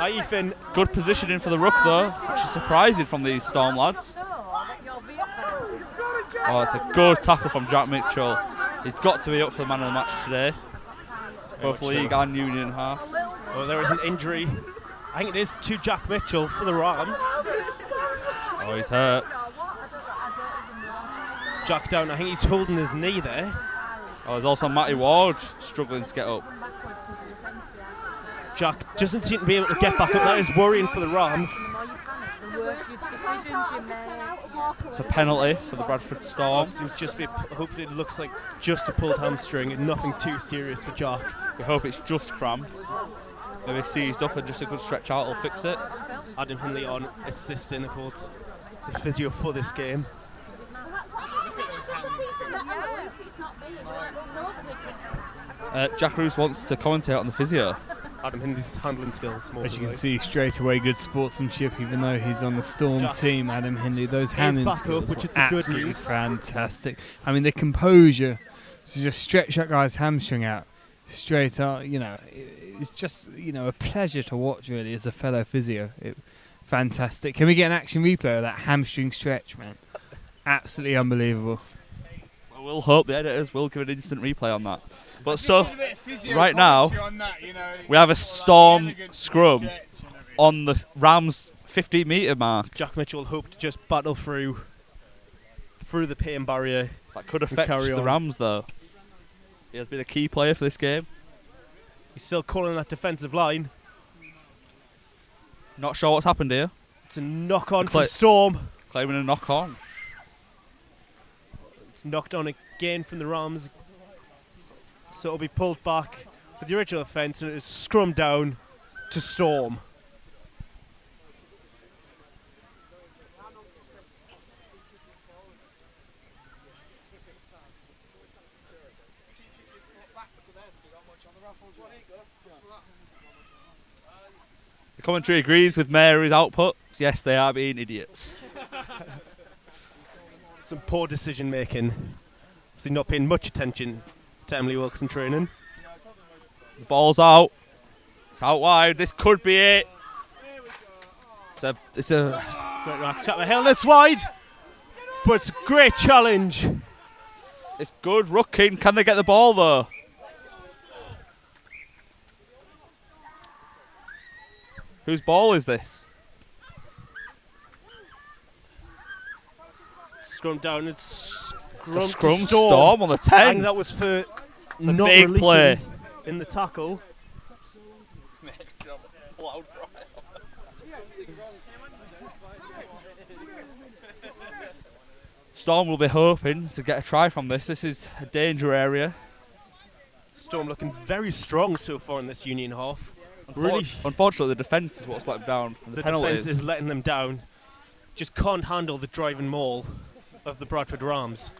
[SPEAKER 4] Ethan.
[SPEAKER 2] Good positioning for the ruck though, which is surprising from these Storm lads. Oh, it's a good tackle from Jack Mitchell. He's got to be up for the man of the match today. Both league and union half.
[SPEAKER 4] Oh, there is an injury. I think it is to Jack Mitchell for the Rams.
[SPEAKER 2] Oh, he's hurt.
[SPEAKER 4] Jack down. I think he's holding his knee there.
[SPEAKER 2] Oh, there's also Matty Ward struggling to get up.
[SPEAKER 4] Jack doesn't seem to be able to get back up. That is worrying for the Rams.
[SPEAKER 2] It's a penalty for the Bradford Storm.
[SPEAKER 4] Seems just be. Hopefully, it looks like just a pulled hamstring and nothing too serious for Jack.
[SPEAKER 2] We hope it's just cramp. Maybe seized up and just a good stretch out will fix it.
[SPEAKER 4] Adam Hindley on assisting, of course, the physio for this game.
[SPEAKER 2] Jack Roos wants to commentate on the physio.
[SPEAKER 4] Adam Hindley's handling skills.
[SPEAKER 9] As you can see, straight away good sportsmanship, even though he's on the Storm team. Adam Hindley, those handling
[SPEAKER 4] back
[SPEAKER 9] skills,
[SPEAKER 4] up, which is
[SPEAKER 9] were
[SPEAKER 4] the good
[SPEAKER 9] absolutely
[SPEAKER 4] news.
[SPEAKER 9] fantastic. I mean, the composure to just stretch that guy's hamstring out straight up. You know, it's just a pleasure to watch. Really, as a fellow physio, fantastic. Can we get an action replay of that hamstring stretch, man? Absolutely unbelievable.
[SPEAKER 2] Well, we'll hope the editors will give an instant replay on that. But so, right now, we have a Storm scrum on the Rams 50-metre mark.
[SPEAKER 4] Jack Mitchell hoped to just battle through the pain barrier.
[SPEAKER 2] That could affect
[SPEAKER 4] carry
[SPEAKER 2] the
[SPEAKER 4] on.
[SPEAKER 2] Rams, though. He has been a key player for this game.
[SPEAKER 4] He's still calling that defensive line.
[SPEAKER 2] Not sure what's happened here.
[SPEAKER 4] It's a knock on from Storm.
[SPEAKER 2] Claiming a knock on.
[SPEAKER 4] It's knocked on again from the Rams. So it'll be pulled back with the original offence and it is scrum down to Storm.
[SPEAKER 2] The commentary agrees with Mary's output. Yes, they are being idiots.
[SPEAKER 4] Some poor decision making. Obviously not paying much attention to Emily Wilson training.
[SPEAKER 2] The ball's out. It's out wide. This could be it. It's a
[SPEAKER 4] Great rack step the hill. It's wide, but it's a great challenge.
[SPEAKER 2] It's good rucking. Can they get the ball though? Whose ball is this?
[SPEAKER 4] Scrum down. It's
[SPEAKER 2] Scrum
[SPEAKER 4] to
[SPEAKER 2] Storm on the 10.
[SPEAKER 4] I think that was for not
[SPEAKER 2] big
[SPEAKER 4] releasing
[SPEAKER 2] play
[SPEAKER 4] in the tackle.
[SPEAKER 2] Storm will be hoping to get a try from this. This is a danger area.
[SPEAKER 4] Storm looking very strong so far in this Union half. Really,
[SPEAKER 2] Unfortunately, the defence is what's let them down. And
[SPEAKER 4] the
[SPEAKER 2] penalties.
[SPEAKER 4] defence is letting them down. Just can't handle the driving maul of the Bradford Rams.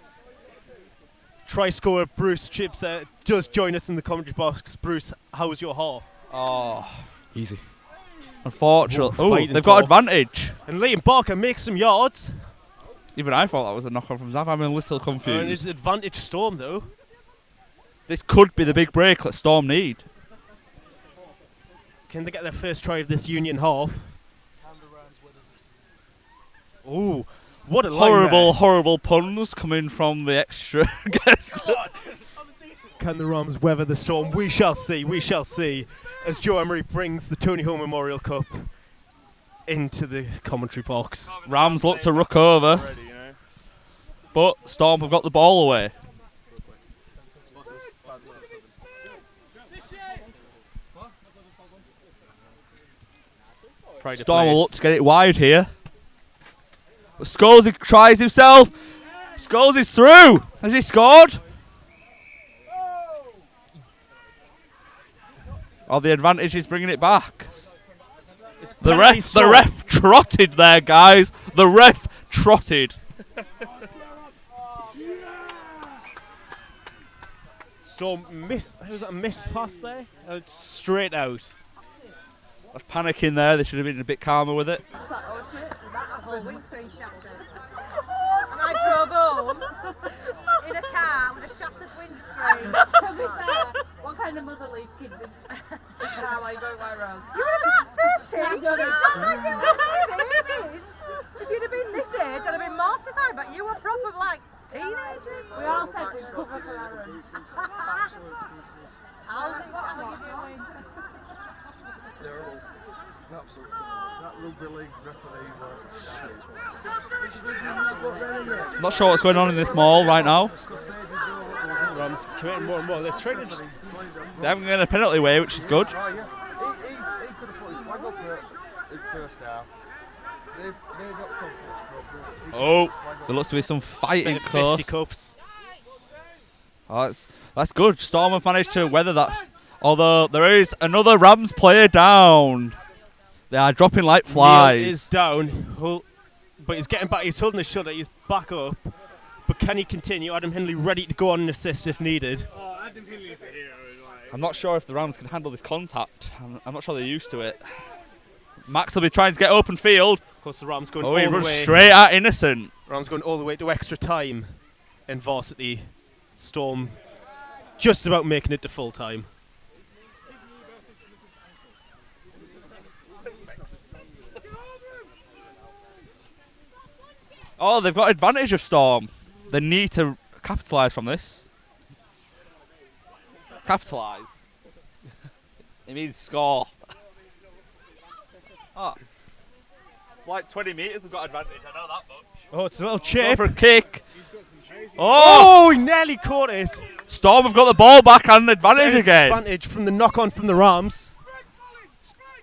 [SPEAKER 4] Try scorer Bruce Chips does join us in the commentary box. Bruce, how was your half?
[SPEAKER 2] Oh,
[SPEAKER 8] easy.
[SPEAKER 2] Unfortunately. Oh,
[SPEAKER 4] Fighting
[SPEAKER 2] they've got
[SPEAKER 4] for.
[SPEAKER 2] advantage.
[SPEAKER 4] And Liam Barker makes some yards.
[SPEAKER 2] Even I thought that was a knock-on from Zav. I'm a little confused.
[SPEAKER 4] And it's advantage Storm though.
[SPEAKER 2] This could be the big break that Storm need.
[SPEAKER 4] Can they get their first try of this Union half? Ooh, what a line
[SPEAKER 2] Horrible,
[SPEAKER 4] there.
[SPEAKER 2] horrible puns coming from the extra guest.
[SPEAKER 4] Can the Rams weather the storm? We shall see, we shall see. As Joe Emery brings the Tony Hall Memorial Cup into the commentary box.
[SPEAKER 2] Rams look to ruck over, but Storm have got the ball away. Storm will look to get it wide here. But Scholesy tries himself. Scholes is through. Has he scored? Oh, the advantage is bringing it back. The
[SPEAKER 4] penalty
[SPEAKER 2] ref trotted there, guys. The ref trotted.
[SPEAKER 4] Storm missed. Was that a missed pass there? Straight out.
[SPEAKER 2] That's panicking there. They should have been a bit calmer with it.
[SPEAKER 10] Whole windscreen shattered. And I drove home in a car with a shattered windscreen. To be fair, what kind of mother leaves kids in a car while you're going my road? You were about 30. It's not like you were babies. If you'd have been this age, I'd have been mortified, but you were proper like teenagers. We all said we'd cover for our own. Absolute pieces. What are you doing?
[SPEAKER 8] They're all absolutely. That rugby league referee was
[SPEAKER 2] Not sure what's going on in this mall right now.
[SPEAKER 4] Rams committing more and more. They're trying to just.
[SPEAKER 2] They haven't got a penalty away, which is good.
[SPEAKER 8] Oh, yeah. He could have put his flag up in first half. They got confidence.
[SPEAKER 2] Oh, there looks to be some fighting
[SPEAKER 4] Bit of
[SPEAKER 2] close.
[SPEAKER 4] fisticuffs.
[SPEAKER 2] Oh, that's good. Storm have managed to weather that. Although there is another Rams player down. They are dropping like flies.
[SPEAKER 4] Neil is down, but he's getting back. He's holding the shutter. He's back up. But can he continue? Adam Hindley ready to go on and assist if needed.
[SPEAKER 3] Oh, Adam Hindley's a hero.
[SPEAKER 2] I'm not sure if the Rams can handle this contact. I'm not sure they're used to it. Max will be trying to get open field.
[SPEAKER 4] Of course, the Rams going
[SPEAKER 2] Oh,
[SPEAKER 4] all
[SPEAKER 2] he
[SPEAKER 4] the
[SPEAKER 2] runs
[SPEAKER 4] way.
[SPEAKER 2] straight at Innocent.
[SPEAKER 4] Rams going all the way to extra time in varsity. Storm just about making it to full time.
[SPEAKER 2] Oh, they've got advantage of Storm. They need to capitalise from this. Capitalise. It means score. Oh. Like 20 metres, we've got advantage. I know that much.
[SPEAKER 4] Oh, it's a little
[SPEAKER 2] Go
[SPEAKER 4] chip.
[SPEAKER 2] for a kick.
[SPEAKER 4] Oh, he nearly caught it.
[SPEAKER 2] Storm have got the ball back and advantage again.
[SPEAKER 4] Advantage from the knock-on from the Rams.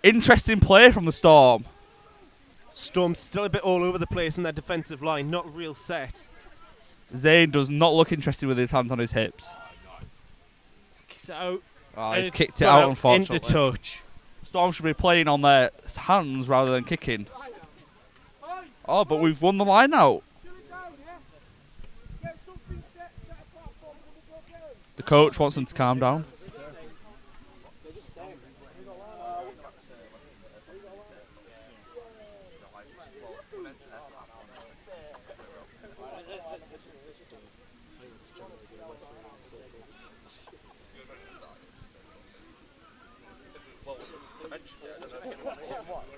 [SPEAKER 2] Interesting play from the Storm.
[SPEAKER 4] Storm's still a bit all over the place in their defensive line, not real set.
[SPEAKER 2] Zane does not look interested with his hands on his hips.
[SPEAKER 4] Kicked it out.
[SPEAKER 2] Oh, he's
[SPEAKER 4] It's
[SPEAKER 2] kicked it
[SPEAKER 4] gone
[SPEAKER 2] out, unfortunately.
[SPEAKER 4] Into touch.
[SPEAKER 2] Storm should be playing on their hands rather than kicking. Oh, but we've won the line out. The coach wants them to calm down.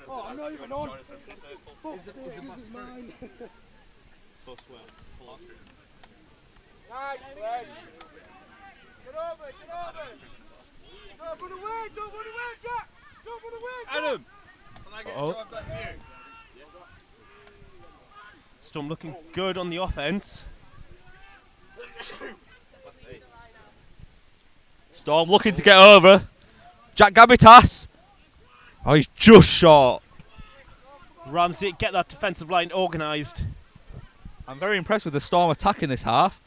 [SPEAKER 3] Oh, I'm not even on. Fuck's sake, this is mine. Nice, Fred. Get over, get over. Don't run away, don't run away, Jack. Don't run away,
[SPEAKER 5] Adam! Can I get
[SPEAKER 4] Oh.
[SPEAKER 5] a drive back here?
[SPEAKER 4] Storm looking good on the offense.
[SPEAKER 2] Storm looking to get over. Jack Gabitas. Oh, he's just short.
[SPEAKER 4] Ramsey, get that defensive line organised.
[SPEAKER 2] I'm very impressed with the Storm attack in this half.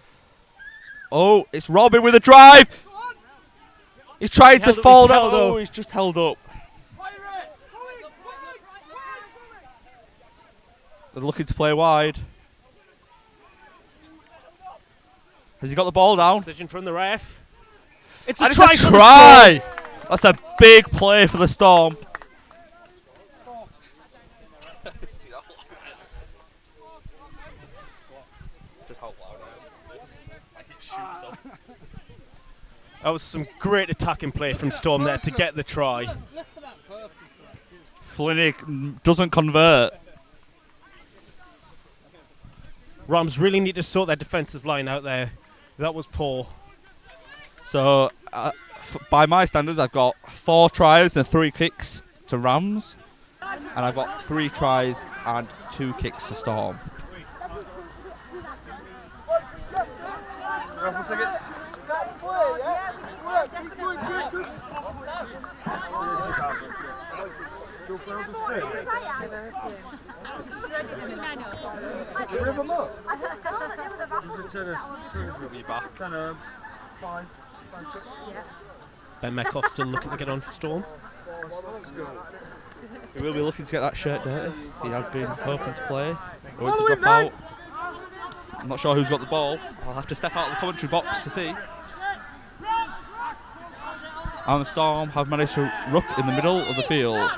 [SPEAKER 2] Oh, it's Robin with a drive. He's trying to fold out. Oh, he's just held up. They're looking to play wide. Has he got the ball down?
[SPEAKER 4] Decision from the ref. It's
[SPEAKER 2] And
[SPEAKER 4] a try.
[SPEAKER 2] it's a
[SPEAKER 4] for the
[SPEAKER 2] try. That's a big play for the Storm.
[SPEAKER 4] That was some great attacking play from Storm there to get the try.
[SPEAKER 2] Flynn doesn't convert.
[SPEAKER 4] Rams really need to sort their defensive line out there. That was poor.
[SPEAKER 2] So, by my standards, I've got 4 tries and 3 kicks to Rams. And I've got 3 tries and 2 kicks to Storm.
[SPEAKER 8] Raffle tickets.
[SPEAKER 4] Ben Metcalf still looking to get on for Storm.
[SPEAKER 2] He will be looking to get that shirt dirty. He has been hoping to play. Always to drop out. I'm not sure who's got the ball. I'll have to step out of the commentary box to see. And the Storm have managed to ruck in the middle of the field.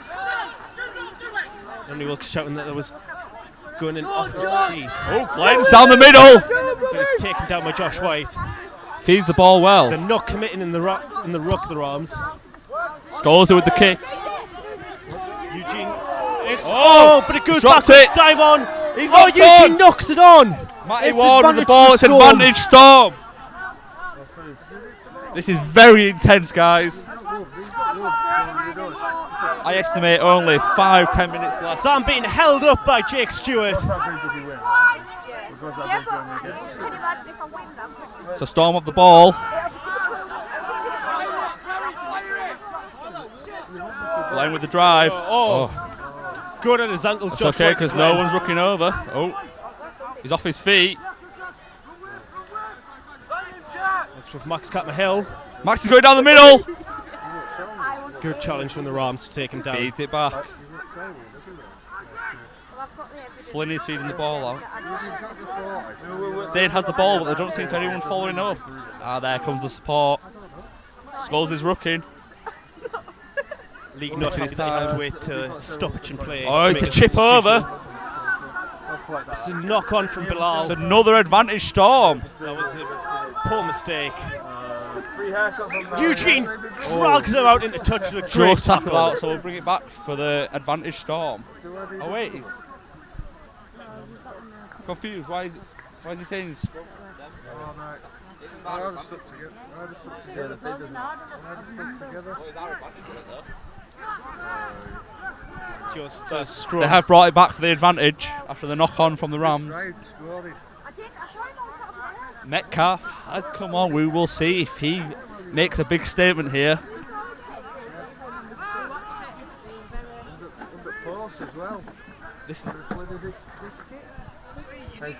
[SPEAKER 4] Only Wilkes shouting that there was going in off his feet.
[SPEAKER 2] Oh, Glenn's down the middle.
[SPEAKER 4] So he's taken down by Josh White.
[SPEAKER 2] Feeds the ball well.
[SPEAKER 4] They're not committing in the ruck of the Rams.
[SPEAKER 2] Scores it with the kick.
[SPEAKER 4] Eugene. But it goes back to dive on. Eugene knocks it on.
[SPEAKER 2] Matty
[SPEAKER 4] It's
[SPEAKER 2] Ward with the
[SPEAKER 4] advantage
[SPEAKER 2] ball.
[SPEAKER 4] to
[SPEAKER 2] It's
[SPEAKER 4] Storm.
[SPEAKER 2] advantage Storm. This is very intense, guys. I estimate only 5-10 minutes left.
[SPEAKER 4] Sam being held up by Jake Stewart.
[SPEAKER 2] So Storm of the ball. Glenn with the drive.
[SPEAKER 4] Good at his ankles.
[SPEAKER 2] It's
[SPEAKER 4] Josh
[SPEAKER 2] okay
[SPEAKER 4] White
[SPEAKER 2] because
[SPEAKER 4] to
[SPEAKER 2] no
[SPEAKER 4] Glenn.
[SPEAKER 2] one's rucking over. Oh, he's off his feet.
[SPEAKER 4] It's with Max Catmahill.
[SPEAKER 2] Max is going down the middle.
[SPEAKER 4] Good challenge from the Rams to take him down.
[SPEAKER 2] Feeds it back. Flynn is feeding the ball out. Zane has the ball, but there don't seem to be anyone following up. There comes the support. Scholes is rucking.
[SPEAKER 4] League not have to wait to stoppage and play.
[SPEAKER 2] Oh, it's a chip over.
[SPEAKER 4] It's a knock on from Bilal.
[SPEAKER 2] It's another advantage Storm.
[SPEAKER 4] That was a poor mistake. Eugene drags him out into touch with a great
[SPEAKER 2] Just tackle
[SPEAKER 4] tackle.
[SPEAKER 2] out, so we'll bring it back for the advantage Storm. Oh wait, he's confused. Why is he saying he's They have brought it back for the advantage after the knock on from the Rams. Metcalf has come on. We will see if he makes a big statement here. This they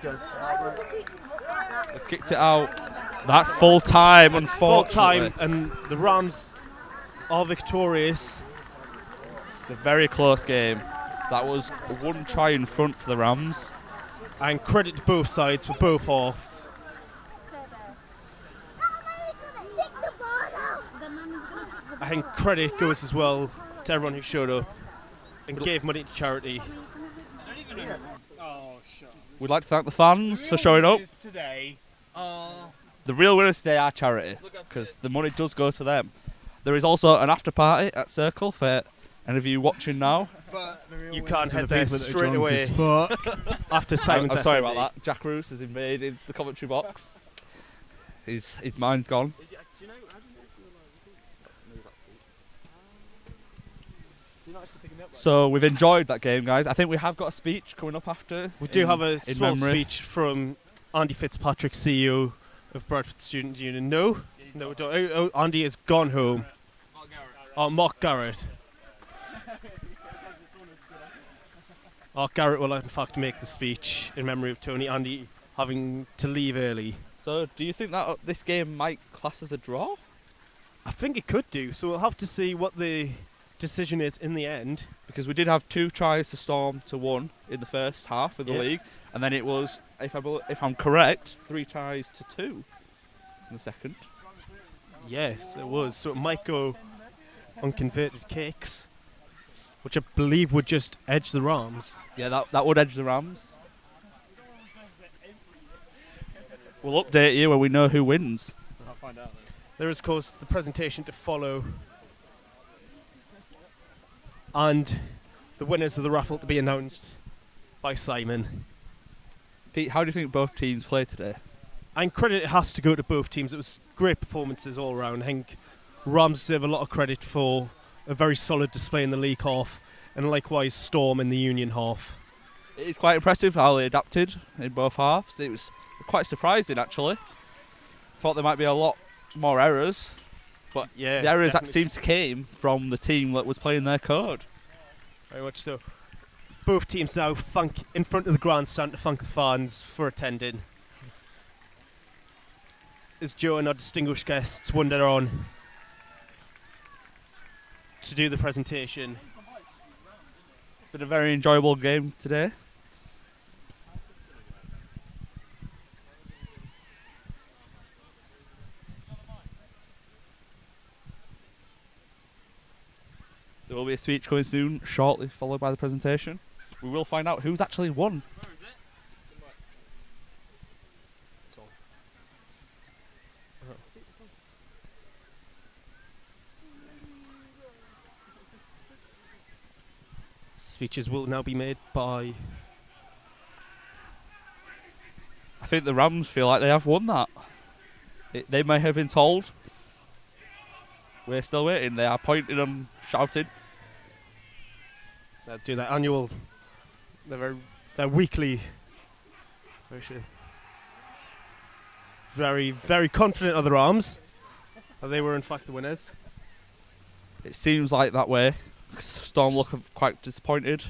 [SPEAKER 2] kicked it out. That's full time, unfortunately.
[SPEAKER 4] Full time, and the Rams are victorious.
[SPEAKER 2] It's a very close game. That was one try in front for the Rams.
[SPEAKER 4] And credit to both sides for both halves. I think credit goes as well to everyone who showed up and gave money to charity.
[SPEAKER 2] We'd like to thank the fans for showing up. The real winners today are charity, because the money does go to them. There is also an after party at Circle for any of you watching now.
[SPEAKER 4] You can't head there straight away after Simon's
[SPEAKER 2] I'm sorry
[SPEAKER 4] SMB.
[SPEAKER 2] about that. Jack Roos has invaded the commentary box. His mind's gone. So we've enjoyed that game, guys. I think we have got a speech coming up after.
[SPEAKER 4] We do have a small
[SPEAKER 2] memory.
[SPEAKER 4] speech from Andy Fitzpatrick, CEO of Bradford Student Union. No, we don't. Andy has gone home. Mark Garrett. Mark Garrett will in fact make the speech in memory of Tony Andy having to leave early.
[SPEAKER 2] So do you think that this game might class as a draw?
[SPEAKER 4] I think it could do, so we'll have to see what the decision is in the end.
[SPEAKER 2] Because we did have 2 tries to Storm to 1 in the first half of the
[SPEAKER 4] Yeah.
[SPEAKER 2] league, and then it was, if I'm correct, 3 tries to 2 in the second.
[SPEAKER 4] Yes, it was. So it might go on converted kicks, which I believe would just edge the Rams.
[SPEAKER 2] Yeah, that would edge the Rams. We'll update you when we know who wins.
[SPEAKER 5] I'll find out then.
[SPEAKER 4] There is, of course, the presentation to follow, and the winners of the raffle to be announced by Simon.
[SPEAKER 2] Pete, how do you think both teams played today?
[SPEAKER 4] And credit has to go to both teams. It was great performances all around. I think Rams deserve a lot of credit for a very solid display in the league half, and likewise Storm in the Union half.
[SPEAKER 2] It is quite impressive how they adapted in both halves. It was quite surprising, actually. Thought there might be a lot more errors, but
[SPEAKER 4] Yeah,
[SPEAKER 2] the errors that
[SPEAKER 4] definitely.
[SPEAKER 2] seemed to came from the team that was playing their code.
[SPEAKER 4] Very much so. Both teams now in front of the grandstand to thank the fans for attending. As Joe and our distinguished guests wander on. to do the presentation.
[SPEAKER 2] Been a very enjoyable game today. There will be a speech coming soon, shortly followed by the presentation. We will find out who's actually won.
[SPEAKER 4] Speeches will now be made by...
[SPEAKER 2] I think the Rams feel like they have won that. They may have been told. We're still waiting. They are pointing and shouting.
[SPEAKER 4] They'll do their annual... their weekly... Very, very confident of their arms. They were in fact the winners.
[SPEAKER 2] It seems like that way. Storm look quite disappointed.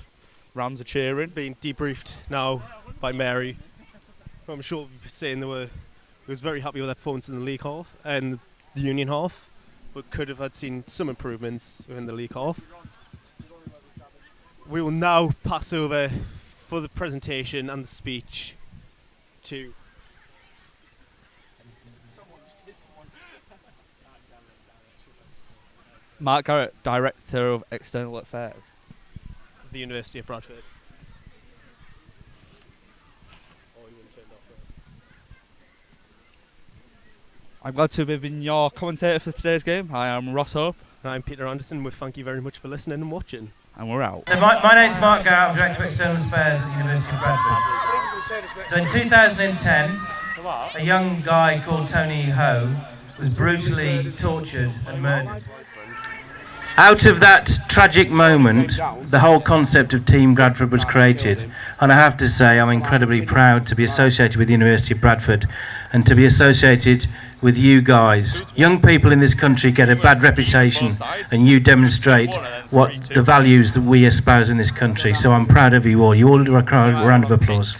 [SPEAKER 2] Rams are cheering.
[SPEAKER 4] Being debriefed now by Mary. I'm sure we'll be saying they was very happy with their performance in the league half and the union half, but could have had seen some improvements in the league half. We will now pass over for the presentation and the speech to
[SPEAKER 2] Mark Garrett, Director of External Affairs.
[SPEAKER 4] The University of Bradford.
[SPEAKER 2] I'm glad to have been your commentator for today's game. I am Ross Hope.
[SPEAKER 4] I'm Peter Anderson. We thank you very much for listening and watching.
[SPEAKER 2] And we're out.
[SPEAKER 11] So my name's Mark Garrett, I'm Director of External Affairs at the University of Bradford. So in 2010, a young guy called Tony Ho was brutally tortured and murdered. Out of that tragic moment, the whole concept of Team Bradford was created, and I have to say I'm incredibly proud to be associated with the University of Bradford and to be associated with you guys. Young people in this country get a bad reputation, and you demonstrate what the values that we espouse in this country, so I'm proud of you all. You all do a round of applause.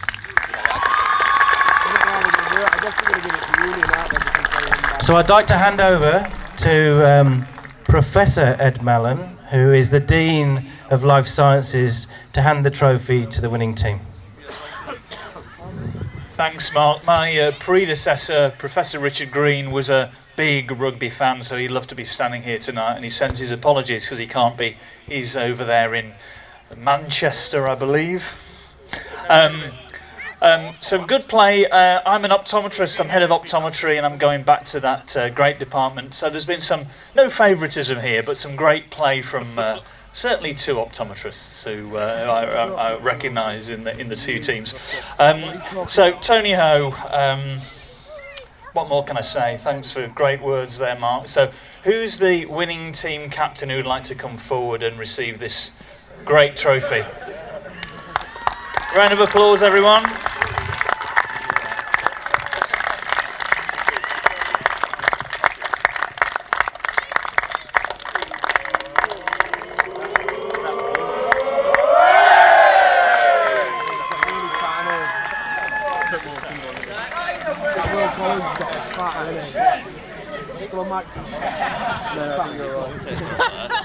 [SPEAKER 11] So I'd like to hand over to Professor Ed Mallon, who is the Dean of Life Sciences, to hand the trophy to the winning team.
[SPEAKER 12] Thanks, Mark. My predecessor, Professor Richard Green, was a big rugby fan, so he'd love to be standing here tonight, and he sends his apologies because he can't be. He's over there in Manchester, I believe. Some good play. I'm an optometrist, I'm head of optometry, and I'm going back to that great department. So there's been no favouritism here, but some great play from certainly two optometrists who I recognise in the two teams. So Tony Ho, what more can I say? Thanks for great words there, Mark. So who's the winning team captain who'd like to come forward and receive this great trophy? Round of applause, everyone.
[SPEAKER 3] Still a mic. No,